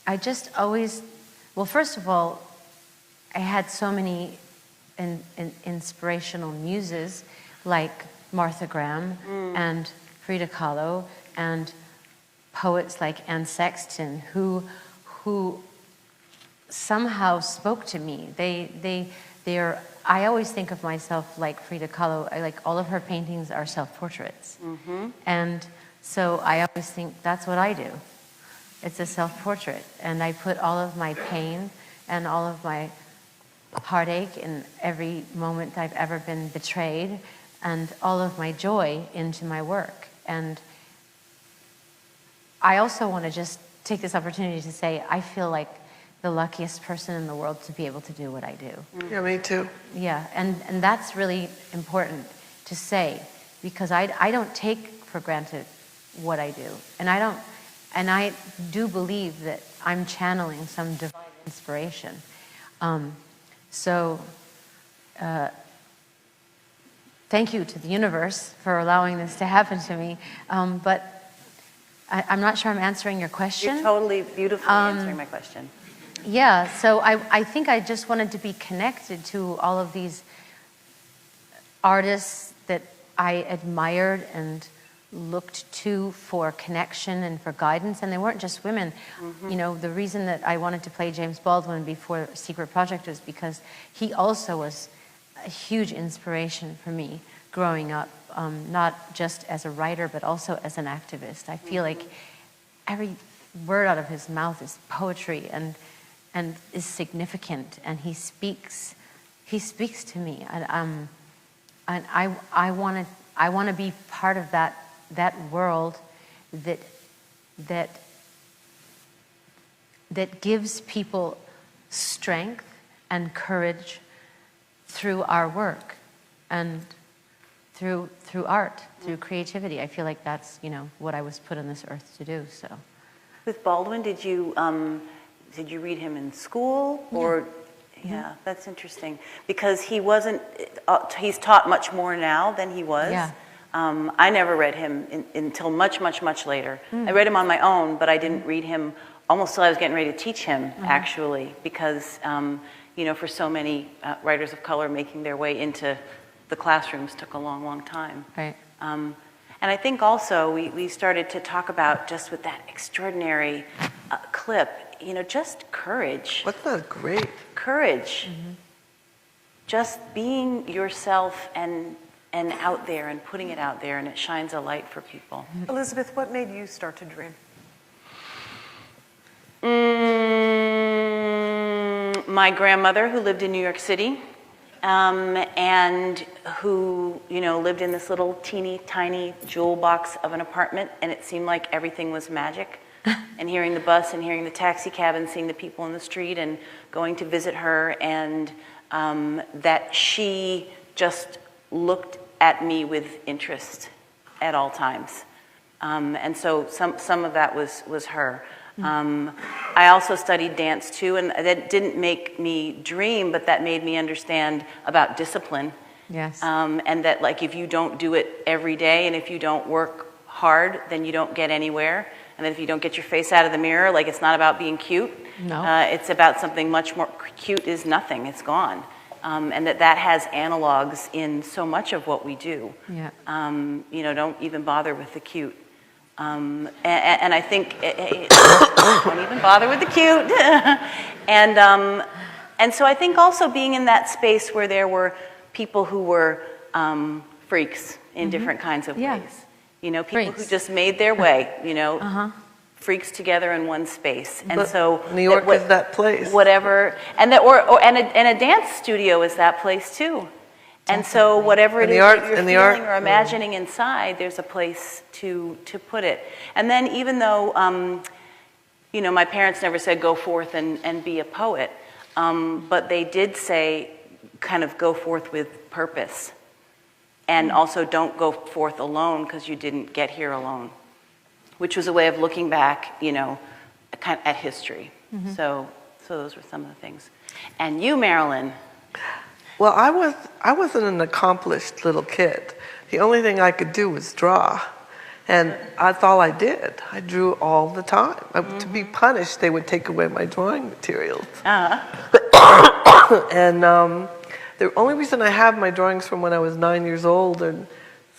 I just always, well, first of all, I had so many inspirational muses like Martha Graham and Frida Kahlo, and poets like Anne Sexton who somehow spoke to me. I always think of myself like Frida Kahlo. Like all of her paintings are self-portraits, and So I always think that's what I do. It's a self-portrait, and I put all of my pain and all of my heartache in every moment I've ever been betrayed, and all of my joy into my work. And I also want to just take this opportunity to say I feel like the luckiest person in the world to be able to do what I do. Yeah, me too. Yeah, and that's really important to say, because I don't take for granted what I do. And I do believe that I'm channeling some divine inspiration. Thank you to the universe for allowing this to happen to me. But I'm not sure I'm answering your question. You're totally beautifully answering my question. Yeah, so I think I just wanted to be connected to all of these artists that I admired and looked to for connection and for guidance, and they weren't just women. Mm-hmm. You know, the reason that I wanted to play James Baldwin before Secret Project was because he also was a huge inspiration for me growing up, not just as a writer, but also as an activist. I feel like every word out of his mouth is poetry and is significant, and he speaks to me, and I want to be part of that world that gives people strength and courage through our work and through art, through creativity. I feel like that's what I was put on this earth to do. So, with Baldwin, did you read him in school or? Yeah, that's interesting because he wasn't. He's taught much more now than he was. Yeah. I never read him until much later. I read him on my own, but I didn't read him almost till I was getting ready to teach him, actually, because for so many writers of color, making their way into the classrooms took a long time. Right. And I think also we started to talk about, just with that extraordinary clip, just courage. Wasn't that great? Courage. Mm-hmm. Just being yourself and out there and putting it out there, and it shines a light for people. Elizabeth, what made you start to dream? My grandmother, who lived in New York City, and who lived in this little teeny tiny jewel box of an apartment, and it seemed like everything was magic. And hearing the bus and hearing the taxi cab and seeing the people in the street and going to visit her, and that she just looked at me with interest at all times. And so some of that was her. I also studied dance too, and that didn't make me dream, but that made me understand about discipline. Yes. And that, like, if you don't do it every day and if you don't work hard, then you don't get anywhere. And then if you don't get your face out of the mirror, like, it's not about being cute. No. It's about something much more. Cute is nothing. It's gone. And that has analogs in so much of what we do. Yeah. Don't even bother with the cute. And I think don't even bother with the cute. And so I think also being in that space where there were people who were freaks in different kinds of ways. People freaks. who just made their way. Freaks together in one space, and but so New York is that place. Whatever, and a dance studio is that place too. And so whatever it is that you're feeling or imagining inside, there's a place to put it. And then even though, my parents never said go forth and be a poet, but they did say kind of go forth with purpose. And also don't go forth alone because you didn't get here alone, which was a way of looking back, kind of at history. Mm-hmm. So those were some of the things. And you, Marilyn. Well, I wasn't an accomplished little kid. The only thing I could do was draw. And that's all I did. I drew all the time. To be punished, they would take away my drawing materials. And the only reason I have my drawings from when I was 9 years old and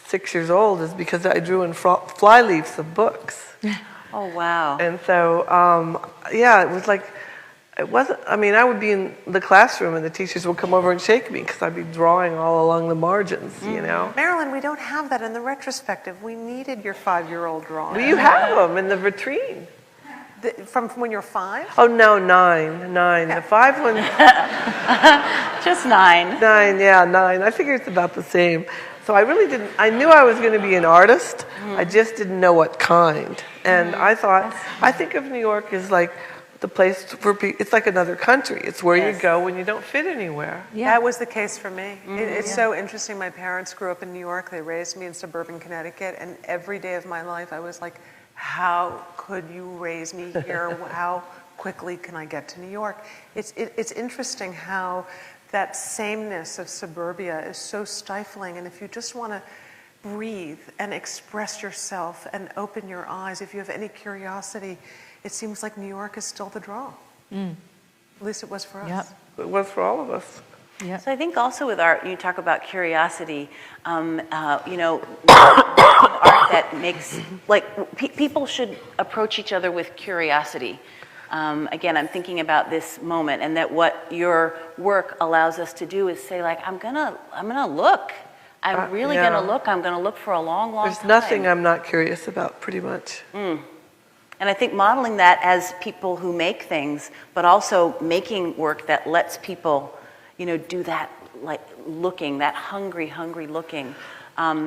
6 years old is because I drew in flyleaves of books. Oh, wow. And so, it was like, It wasn't, I mean, I would be in the classroom and the teachers would come over and shake me because I'd be drawing all along the margins, you know. Marilyn, we don't have that in the retrospective. We needed your 5-year-old drawing. Well, you have them in the vitrine. From when you're 5? Oh, no, 9. The 5 one. Just 9. 9, yeah, 9. I figure it's about the same. So I really didn't, I knew I was going to be an artist. I just didn't know what kind. And I thought, I think of New York as like the place for people, it's like another country. It's where you go when you don't fit anywhere. Yeah. That was the case for me. It's so interesting. My parents grew up in New York. They raised me in suburban Connecticut. And every day of my life, I was like, how could you raise me here? How quickly can I get to New York? It's interesting how that sameness of suburbia is so stifling. And if you just want to breathe and express yourself and open your eyes, if you have any curiosity, it seems like New York is still the draw. At least it was for us. Yep. It was for all of us. Yep. So I think also with art, you talk about curiosity, you know, art that makes, like, people should approach each other with curiosity. Again, I'm thinking about this moment, and that what your work allows us to do is say, like, I'm gonna look. I'm really gonna look. I'm gonna look for a long, long time. There's nothing I'm not curious about, pretty much. And I think modeling that as people who make things, but also making work that lets people, you know, do that, like, looking, that hungry looking. Even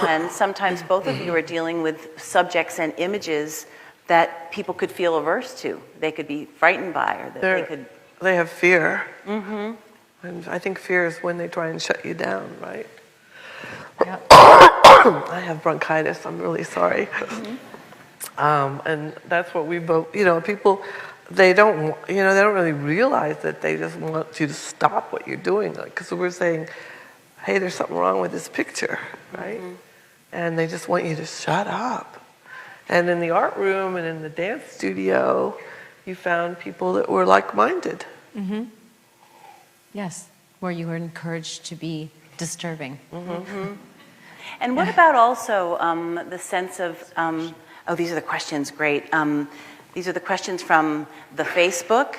when sometimes both of you are dealing with subjects and images that people could feel averse to. They could be frightened by, or that they have fear. And I think fear is when they try and shut you down, right? Yep. I have bronchitis. I'm really sorry. And that's what we both, you know, people, they don't really realize that they just want you to stop what you're doing. Like, because we're saying, hey, there's something wrong with this picture, right? And they just want you to shut up. And in the art room and in the dance studio, you found people that were like-minded. Yes, where you were encouraged to be disturbing. And what about also the sense of, oh, these are the questions, great. These are the questions from the Facebook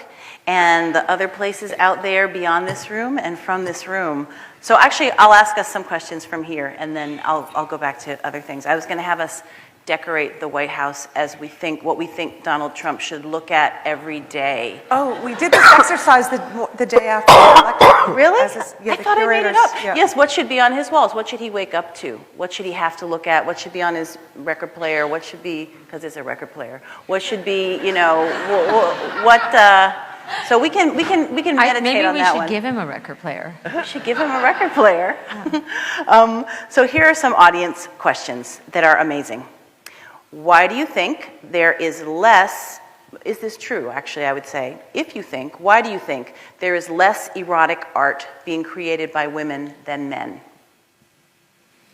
and the other places out there beyond this room and from this room. So actually, I'll ask us some questions from here, and then I'll go back to other things. I was going to have us decorate the White House as what we think Donald Trump should look at every day. Oh, we did this exercise the day after the election. Really? Yeah, I thought I made it curators, up. yeah. Yes, what should be on his walls? What should he wake up to? What should he have to look at? What should be on his record player? What should be, because it's a record player, what should be, you know, so we can meditate Maybe on that we one. should give him a record player. We should give him a record player. So here are some audience questions that are amazing. Why do you think there is less, is this true, actually, I would say, why do you think there is less erotic art being created by women than men?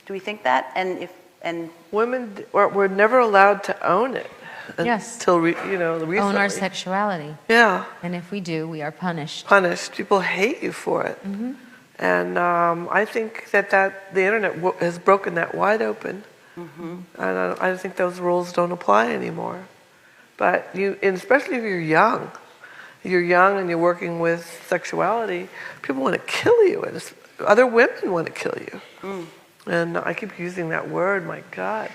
Do we think that? And women were never allowed to own it. Yes. Until, recently. Own our sexuality. Yeah. And if we do, we are punished. People hate you for it. And I think that the internet has broken that wide open. And I think those rules don't apply anymore. But and especially if you're young and you're working with sexuality, people want to kill you, and other women want to kill you. And I keep using that word, my God.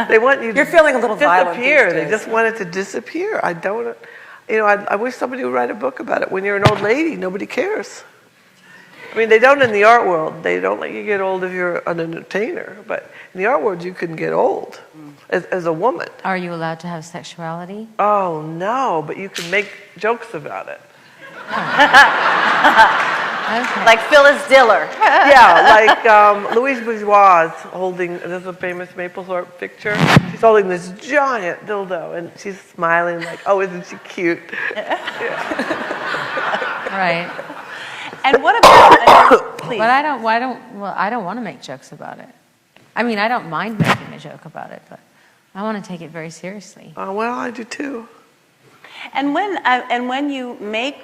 They want you to feeling a little violent these disappear. days. They just want it to disappear. I don't, I wish somebody would write a book about it. When you're an old lady, nobody cares. I mean, they don't in the art world. They don't let you get old if you're an entertainer. But in the art world, you can get old as a woman. Are you allowed to have sexuality? Oh, no, but you can make jokes about it. Okay. like Phyllis Diller. Yeah, like Louise Bourgeois holding, there's a famous Mapplethorpe picture. She's holding this giant dildo, and she's smiling like, oh, isn't she cute? Right. And what about, please. But I don't want to make jokes about it. I mean, I don't mind making a joke about it, but I want to take it very seriously. Well, I do too. And when you make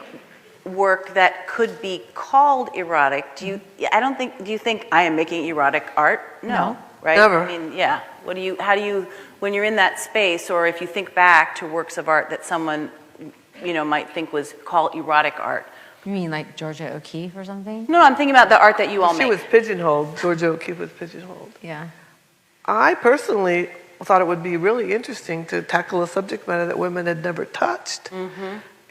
work that could be called erotic, do you think I am making erotic art? No, right? Never. I mean, yeah, How do you, when you're in that space, or if you think back to works of art that someone, might think was called erotic art? You mean like Georgia O'Keeffe or something? No, I'm thinking about the art that you all make. She was pigeonholed. Georgia O'Keeffe was pigeonholed. Yeah. I personally thought it would be really interesting to tackle a subject matter that women had never touched.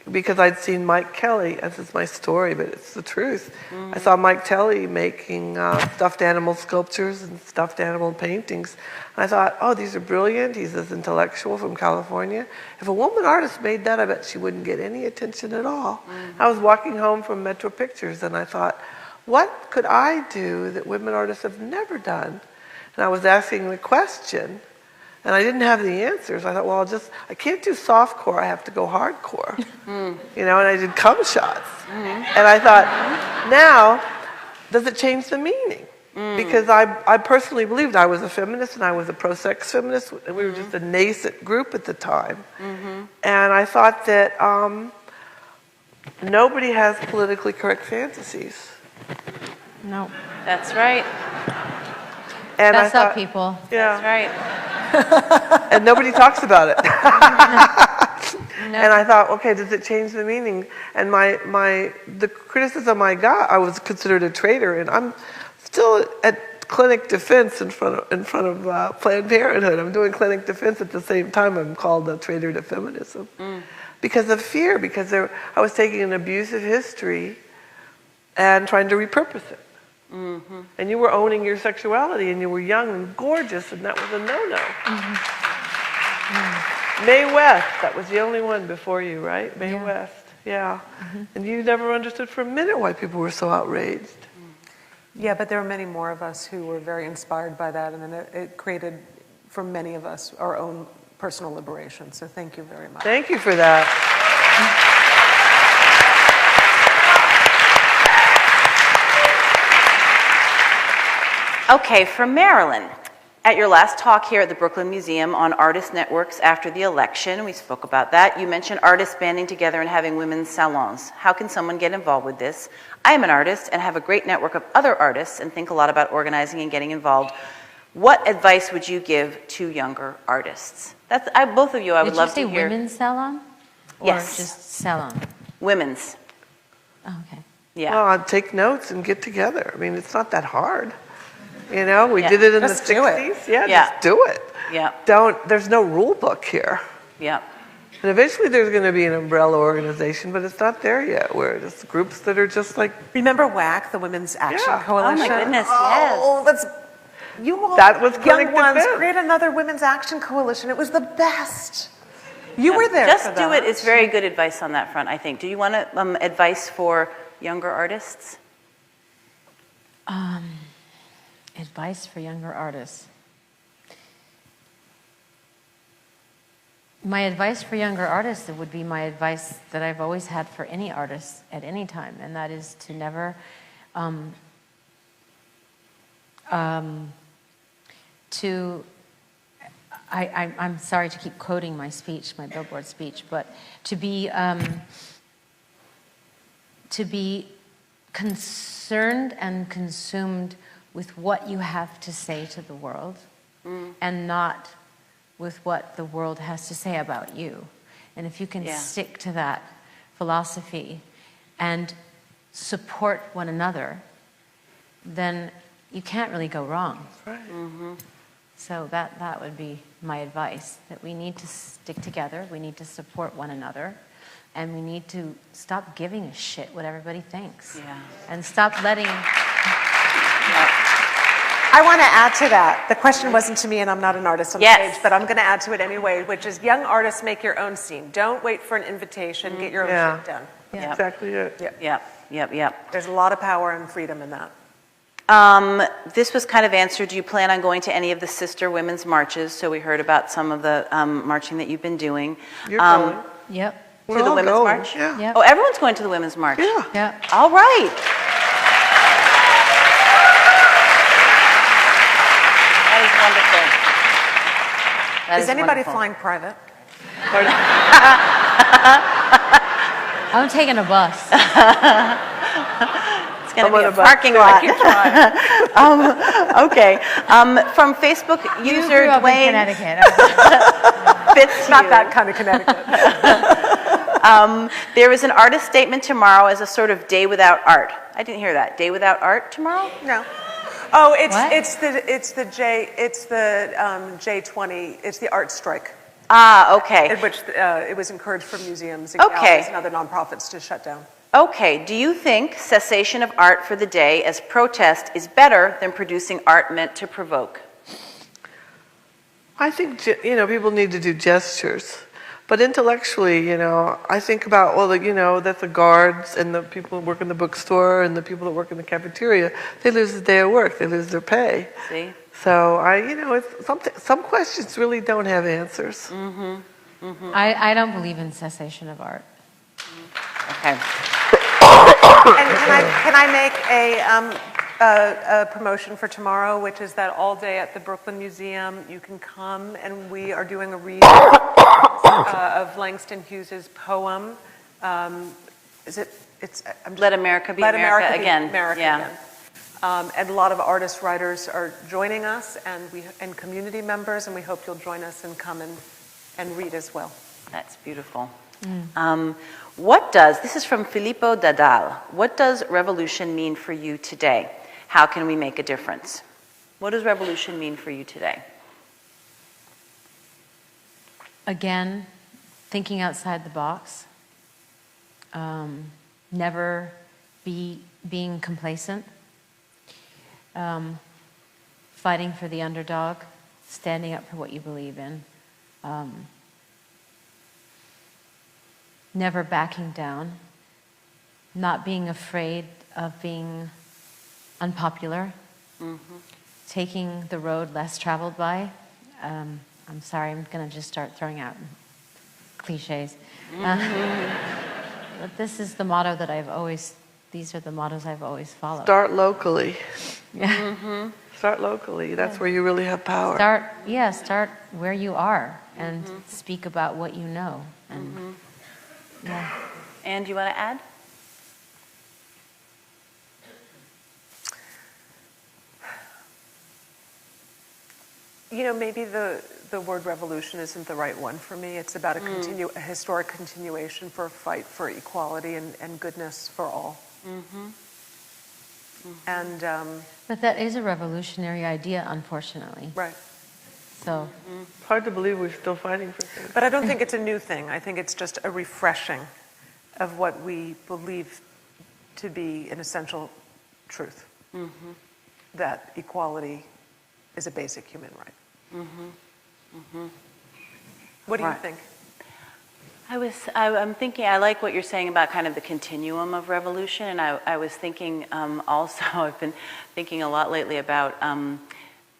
Because I'd seen Mike Kelly, this is my story, but it's the truth. I saw Mike Kelly making stuffed animal sculptures and stuffed animal paintings. And I thought, oh, these are brilliant. He's this intellectual from California. If a woman artist made that, I bet she wouldn't get any attention at all. I was walking home from Metro Pictures, and I thought, what could I do that women artists have never done? And I was asking the question, and I didn't have the answers. I thought, well, I can't do softcore, I have to go hardcore. And I did cum shots. And I thought, now, does it change the meaning? Because I personally believed I was a feminist and I was a pro-sex feminist, and we were just a nascent group at the time. And I thought that nobody has politically correct fantasies. No. That's right. And That's up, people. Yeah. That's right. And nobody talks about it. And I thought, okay, does it change the meaning? And the criticism I got, I was considered a traitor, and I'm still at clinic defense in front of Planned Parenthood. I'm doing clinic defense at the same time. I'm called a traitor to feminism because of fear. Because I was taking an abusive history and trying to repurpose it. And you were owning your sexuality, and you were young and gorgeous, and that was a no-no. Mae West, that was the only one before you, right? Mae West, yeah. And you never understood for a minute why people were so outraged. Yeah, but there were many more of us who were very inspired by that, and then it created, for many of us, our own personal liberation. So thank you very much. Thank you for that. Okay, from Marilyn. At your last talk here at the Brooklyn Museum on artist networks after the election, we spoke about that, you mentioned artists banding together and having women's salons. How can someone get involved with this? I am an artist and have a great network of other artists and think a lot about organizing and getting involved. What advice would you give to younger artists? Both of you, I would love to hear. Did you say women's salon? Or Yes. just salon? Women's. Oh, okay. Yeah. Well, I'd take notes and get together. I mean, it's not that hard. We did it in Just the do 60s. it. Yeah, Yeah. just do it. Yeah. There's no rule book here. Yeah. And eventually there's going to be an umbrella organization, but it's not there yet, where it's groups that are just like... Remember WAC, the Women's Action Yeah. Coalition? Oh my goodness, Oh, you all, That was young clinic ones, defense. create another Women's Action Coalition. It was the best. You were there Just for do that. it. It's very good advice on that front, I think. Do you want advice for younger artists? Advice for younger artists. My advice for younger artists would be my advice that I've always had for any artist at any time, and that is to never I'm sorry to keep quoting my speech, my Billboard speech, but to be concerned and consumed with what you have to say to the world and not with what the world has to say about you. And if you can stick to that philosophy and support one another, then you can't really go wrong. Right. So that would be my advice, that we need to stick together, we need to support one another, and we need to stop giving a shit what everybody thinks. Yeah. And stop letting... I want to add to that. The question wasn't to me, and I'm not an artist on Yes. stage, but I'm going to add to it anyway, which is young artists make your own scene. Don't wait for an invitation. Get your own shit done. Yep. Exactly it. Yep. There's a lot of power and freedom in that. This was kind of answered. Do you plan on going to any of the sister women's marches? So we heard about some of the marching that you've been doing. You're going. Yep. To We're the all women's going. march? Yeah. Yep. Oh, everyone's going to the women's march? Yeah. Yep. All right. That is wonderful. That Is anybody wonderful. flying private? I'm taking a bus. It's going to be on a a bus. parking lot. Okay. From Facebook You user grew up in Dwayne. Connecticut. Fits Not you. that kind of Connecticut. There is an artist statement tomorrow as a sort of day without art. I didn't hear that. Day without art tomorrow? No. Oh, What? it's the J20. It's the art strike, Ah, okay. in which it was encouraged for museums and Okay. galleries and other nonprofits to shut down. Okay. Do you think cessation of art for the day as protest is better than producing art meant to provoke? I think, people need to do gestures. But intellectually, I think about, that the guards and the people who work in the bookstore and the people that work in the cafeteria, they lose a day of work, they lose their pay. See? So it's some questions really don't have answers. I don't believe in cessation of art. Okay. And can I make a promotion for tomorrow, which is that all day at the Brooklin Museum, you can come and we are doing a reading of Langston Hughes's poem. Let America be Let America America again. Be America Yeah. again. And a lot of artists, writers are joining us, and community members, and we hope you'll join us and come and read as well. That's beautiful. This is from Filippo Dadal. What does revolution mean for you today? How can we make a difference? What does revolution mean for you today? Again, thinking outside the box. Never being complacent. Fighting for the underdog. Standing up for what you believe in. Never backing down, not being afraid of being unpopular, taking the road less traveled by. I'm sorry, I'm going to just start throwing out cliches. But this is the motto that these are the mottos I've always followed. Start locally. Yeah. Start locally. That's where you really have power. Start where you are and speak about what you know. And yeah. And do you want to add? Maybe the word revolution isn't the right one for me. It's about a historic continuation for a fight for equality and goodness for all. And But that is a revolutionary idea, unfortunately. right. So It's hard to believe we're still fighting for things. But I don't think it's a new thing. I think it's just a refreshing of what we believe to be an essential truth. That equality is a basic human right. What do you Right. think? I'm thinking, I like what you're saying about kind of the continuum of revolution, and I was thinking also, I've been thinking a lot lately about,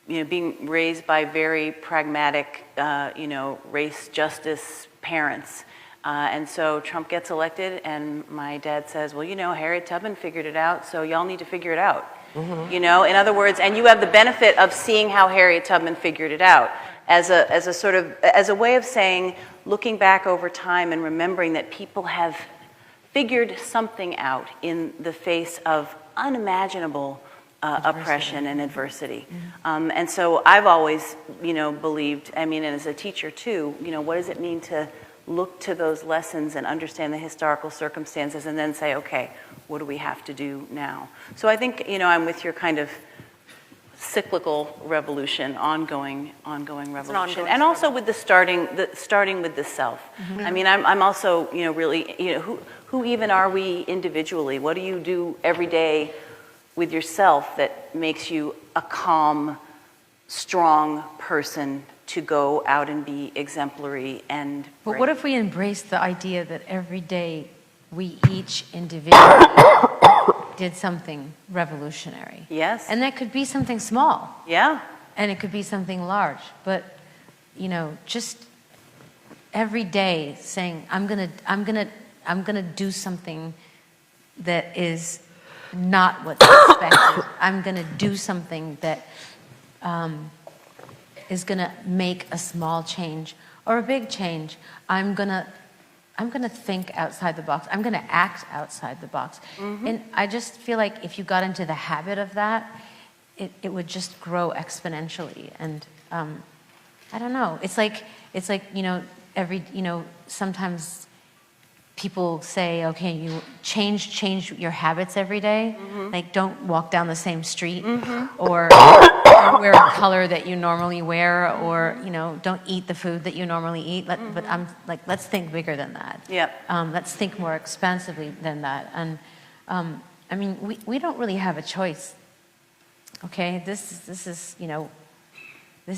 being raised by very pragmatic, race justice parents. And so Trump gets elected, and my dad says, well, Harriet Tubman figured it out, so y'all need to figure it out. In other words, and you have the benefit of seeing how Harriet Tubman figured it out as a way of saying, looking back over time and remembering that people have figured something out in the face of unimaginable oppression and adversity. And so I've always, believed, and as a teacher too, what does it mean to look to those lessons and understand the historical circumstances and then say, okay, what do we have to do now? So I think, I'm with your kind of cyclical revolution, ongoing revolution. Ongoing And also with starting with the self. I'm also, really, who even are we individually? What do you do every day with yourself that makes you a calm, strong person to go out and be exemplary and But brave? what if we embrace the idea that every day we each individually did something revolutionary? Yes. And that could be something small. Yeah. And it could be something large. But, just every day saying, I'm gonna do something that is not what's expected. I'm gonna do something that is gonna make a small change or a big change. I'm gonna think outside the box. I'm gonna act outside the box. And I just feel like if you got into the habit of that, it would just grow exponentially. And I don't know. It's like sometimes people say, okay, you change your habits every day. Like, don't walk down the same street, or wear a color that you normally wear, or don't eat the food that you normally eat. But I'm like, let's think bigger than that. Yep. Let's think more expansively than that. And I mean, we don't really have a choice. Okay, this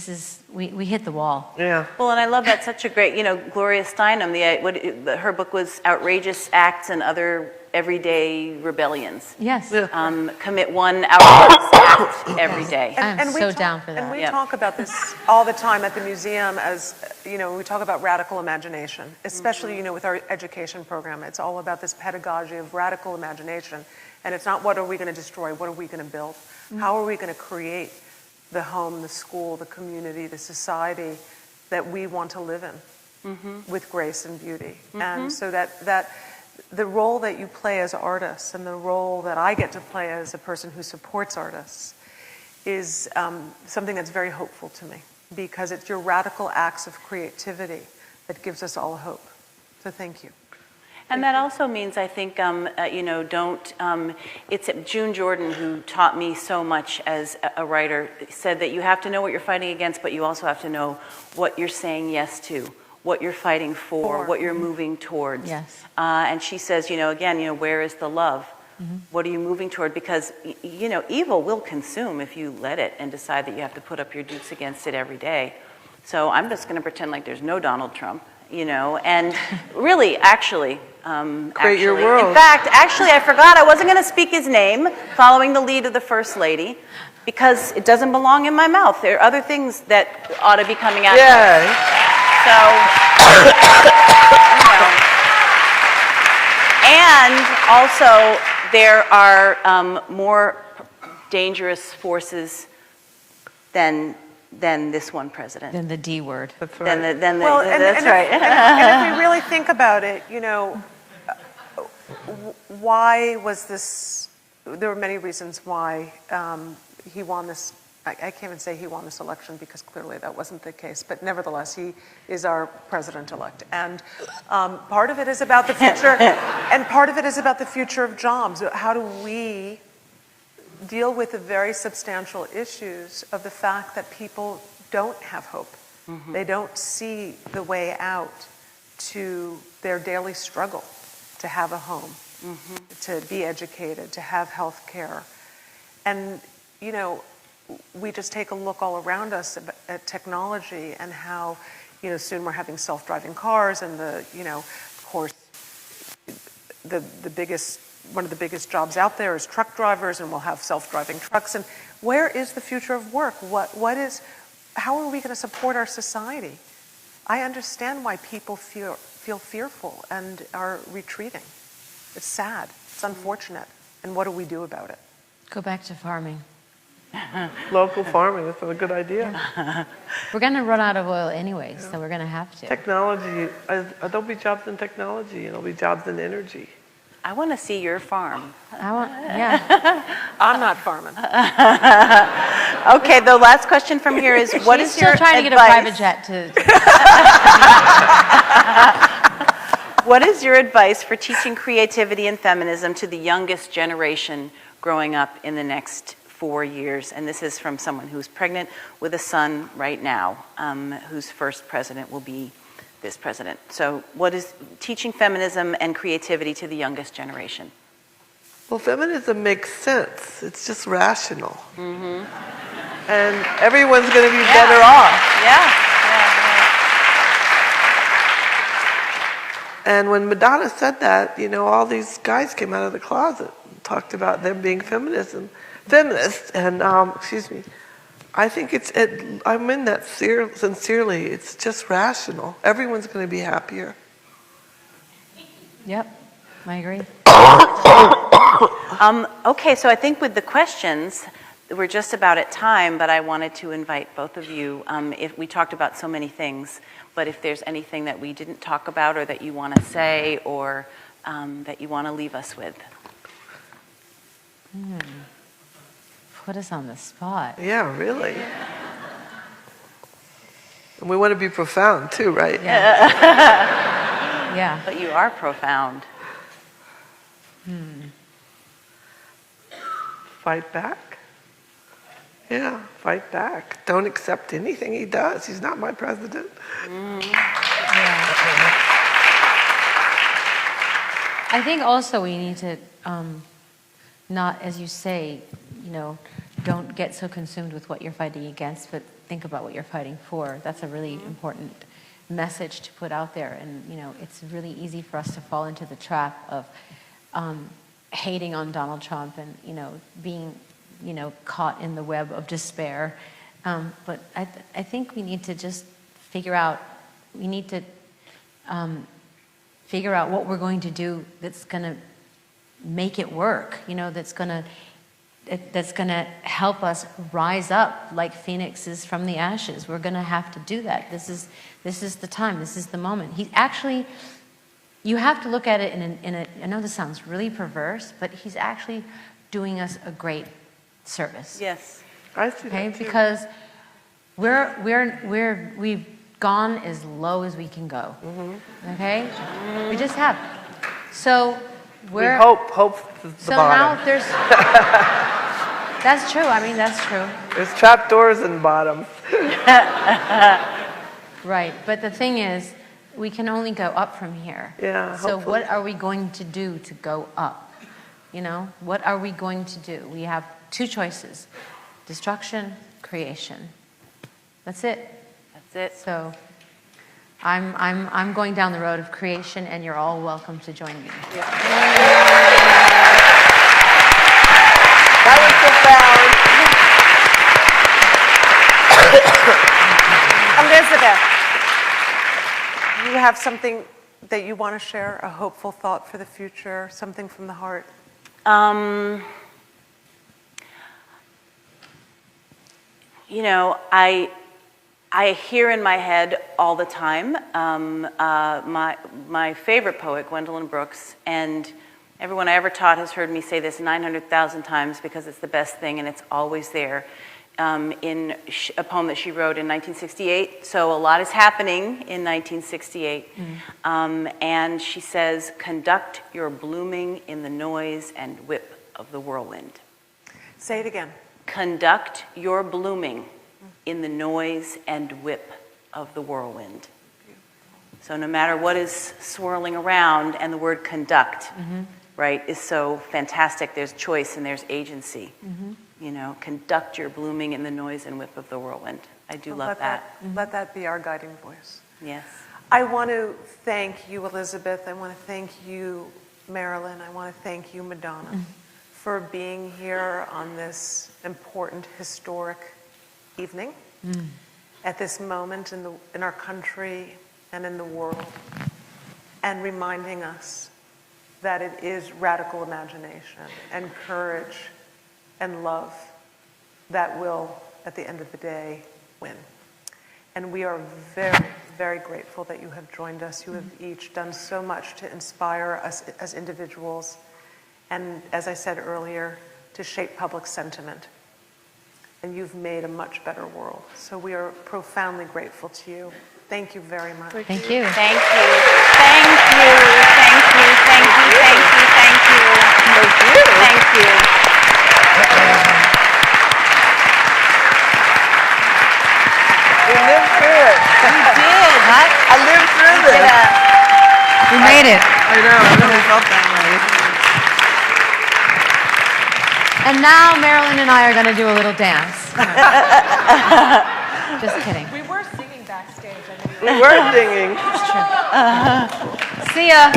is we hit the wall. Yeah. Well, and I love that. Such a great, Gloria Steinem. Her book was Outrageous Acts and Other Everyday Rebellions. Yes. Yeah. Commit one outrageous act every day. I'm so down for that. And we talk about this all the time at the museum as, we talk about radical imagination, especially, with our education program. It's all about this pedagogy of radical imagination. And it's not what are we going to destroy, what are we going to build? How are we going to create the home, the school, the community, the society that we want to live in with grace and beauty. And so that the role that you play as artists and the role that I get to play as a person who supports artists is something that's very hopeful to me, because it's your radical acts of creativity that gives us all hope. So thank you. And that also means, I think, it's June Jordan who taught me so much as a writer, said that you have to know what you're fighting against, but you also have to know what you're saying yes to, what you're fighting for, what you're moving towards. Yes. And she says, again, where is the love? What are you moving toward? Because, evil will consume if you let it and decide that you have to put up your dukes against it every day. So I'm just going to pretend like there's no Donald Trump. And really, actually, Create your world. In fact, actually, I forgot I wasn't going to speak his name, following the lead of the First Lady, because it doesn't belong in my mouth. There are other things that ought to be coming out. Yeah. So, and also, there are more dangerous forces than this one president. Than the D word. That's right. That's right. And if we really think about it, why was this? There were many reasons why he won this. I can't even say he won this election, because clearly that wasn't the case. But nevertheless, he is our president-elect, and part of it is about the future, and part of it is about the future of jobs. How do we deal with the very substantial issues of the fact that people don't have hope? They don't see the way out to their daily struggle to have a home, to be educated, to have health care. And, we just take a look all around us at technology and how, soon we're having self-driving cars, and of course, one of the biggest jobs out there is truck drivers, and we'll have self-driving trucks. And where is the future of work? How are we going to support our society? I understand why people feel fearful and are retreating. It's sad. It's unfortunate. And what do we do about it? Go back to farming. Local farming, that's a good idea. We're going to run out of oil anyway, so we're going to have to. Technology, there'll be jobs in technology, and there'll be jobs in energy. I want to see your farm. I'm not farming. Okay, the last question from here is, what is your advice? She's still trying to get a private jet to... What is your advice for teaching creativity and feminism to the youngest generation growing up in the next 4 years? And this is from someone who's pregnant with a son right now, whose first president will be this president. So what is teaching feminism and creativity to the youngest generation? Well, feminism makes sense. It's just rational. And everyone's going to be better off. And when Madonna said that, all these guys came out of the closet and talked about them being feminists. And, I think I mean that sincerely. It's just rational. Everyone's going to be happier. Yep, I agree. Okay, so I think with the questions, we're just about at time, but I wanted to invite both of you. If we talked about so many things, but if there's anything that we didn't talk about, or that you want to say, or that you want to leave us with. put us on the spot. Yeah, really. And we want to be profound too, right? Yeah. Yeah. But you are profound. Fight back. Yeah, fight back. Don't accept anything he does. He's not my president. I think also we need to not, as you say, don't get so consumed with what you're fighting against, but think about what you're fighting for. That's a really important message to put out there. And, it's really easy for us to fall into the trap of hating on Donald Trump and, being, caught in the web of despair. But I think we need to just figure out what we're going to do that's going to make it work, that's going to help us rise up like phoenixes from the ashes. We're going to have to do that. This is the time. This is the moment. You have to look at it in a. I know this sounds really perverse, but he's actually doing us a great service. Yes, I see that too. Because we've gone as low as we can go. Okay, we just have. So we hope is the so bottom. now there's. That's true. I mean, that's true. There's trapdoors in bottom. Right, but the thing is, we can only go up from here. Yeah. So hopefully. what are we going to do to go up? What are we going to do? We have two choices: destruction, creation. That's it. that's it. So I'm going down the road of creation, and you're all welcome to join me. That was Elizabeth, you have something that you want to share, a hopeful thought for the future, something from the heart? I hear in my head all the time my favorite poet, Gwendolyn Brooks, and everyone I ever taught has heard me say this 900,000 times because it's the best thing and it's always there, in a poem that she wrote in 1968. So a lot is happening in 1968. And she says, "Conduct your blooming in the noise and whip of the whirlwind." Say it again. Conduct your blooming in the noise and whip of the whirlwind. So no matter what is swirling around, and the word conduct, right, is so fantastic. There's choice and there's agency. Conduct your blooming in the noise and whip of the whirlwind. I do love that. Let that be our guiding voice. Yes. I want to thank you, Elizabeth. I want to thank you, Marilyn. I want to thank you, Madonna, for being here on this important, historic evening, at this moment in our country and in the world, and reminding us that it is radical imagination and courage and love that will, at the end of the day, win. And we are very, very grateful that you have joined us. You have each done so much to inspire us as individuals, and, as I said earlier, to shape public sentiment. And you've made a much better world. So we are profoundly grateful to you. Thank you very much. Thank you. Thank you. Thank you. Thank you. Thank you. Thank you. Thank you. Thank you. Thank you. We lived through it. You did. I lived through this. We made it. I know. I really felt that way. And now Marilyn and I are going to do a little dance. Just kidding. We were singing backstage. We were singing. See ya.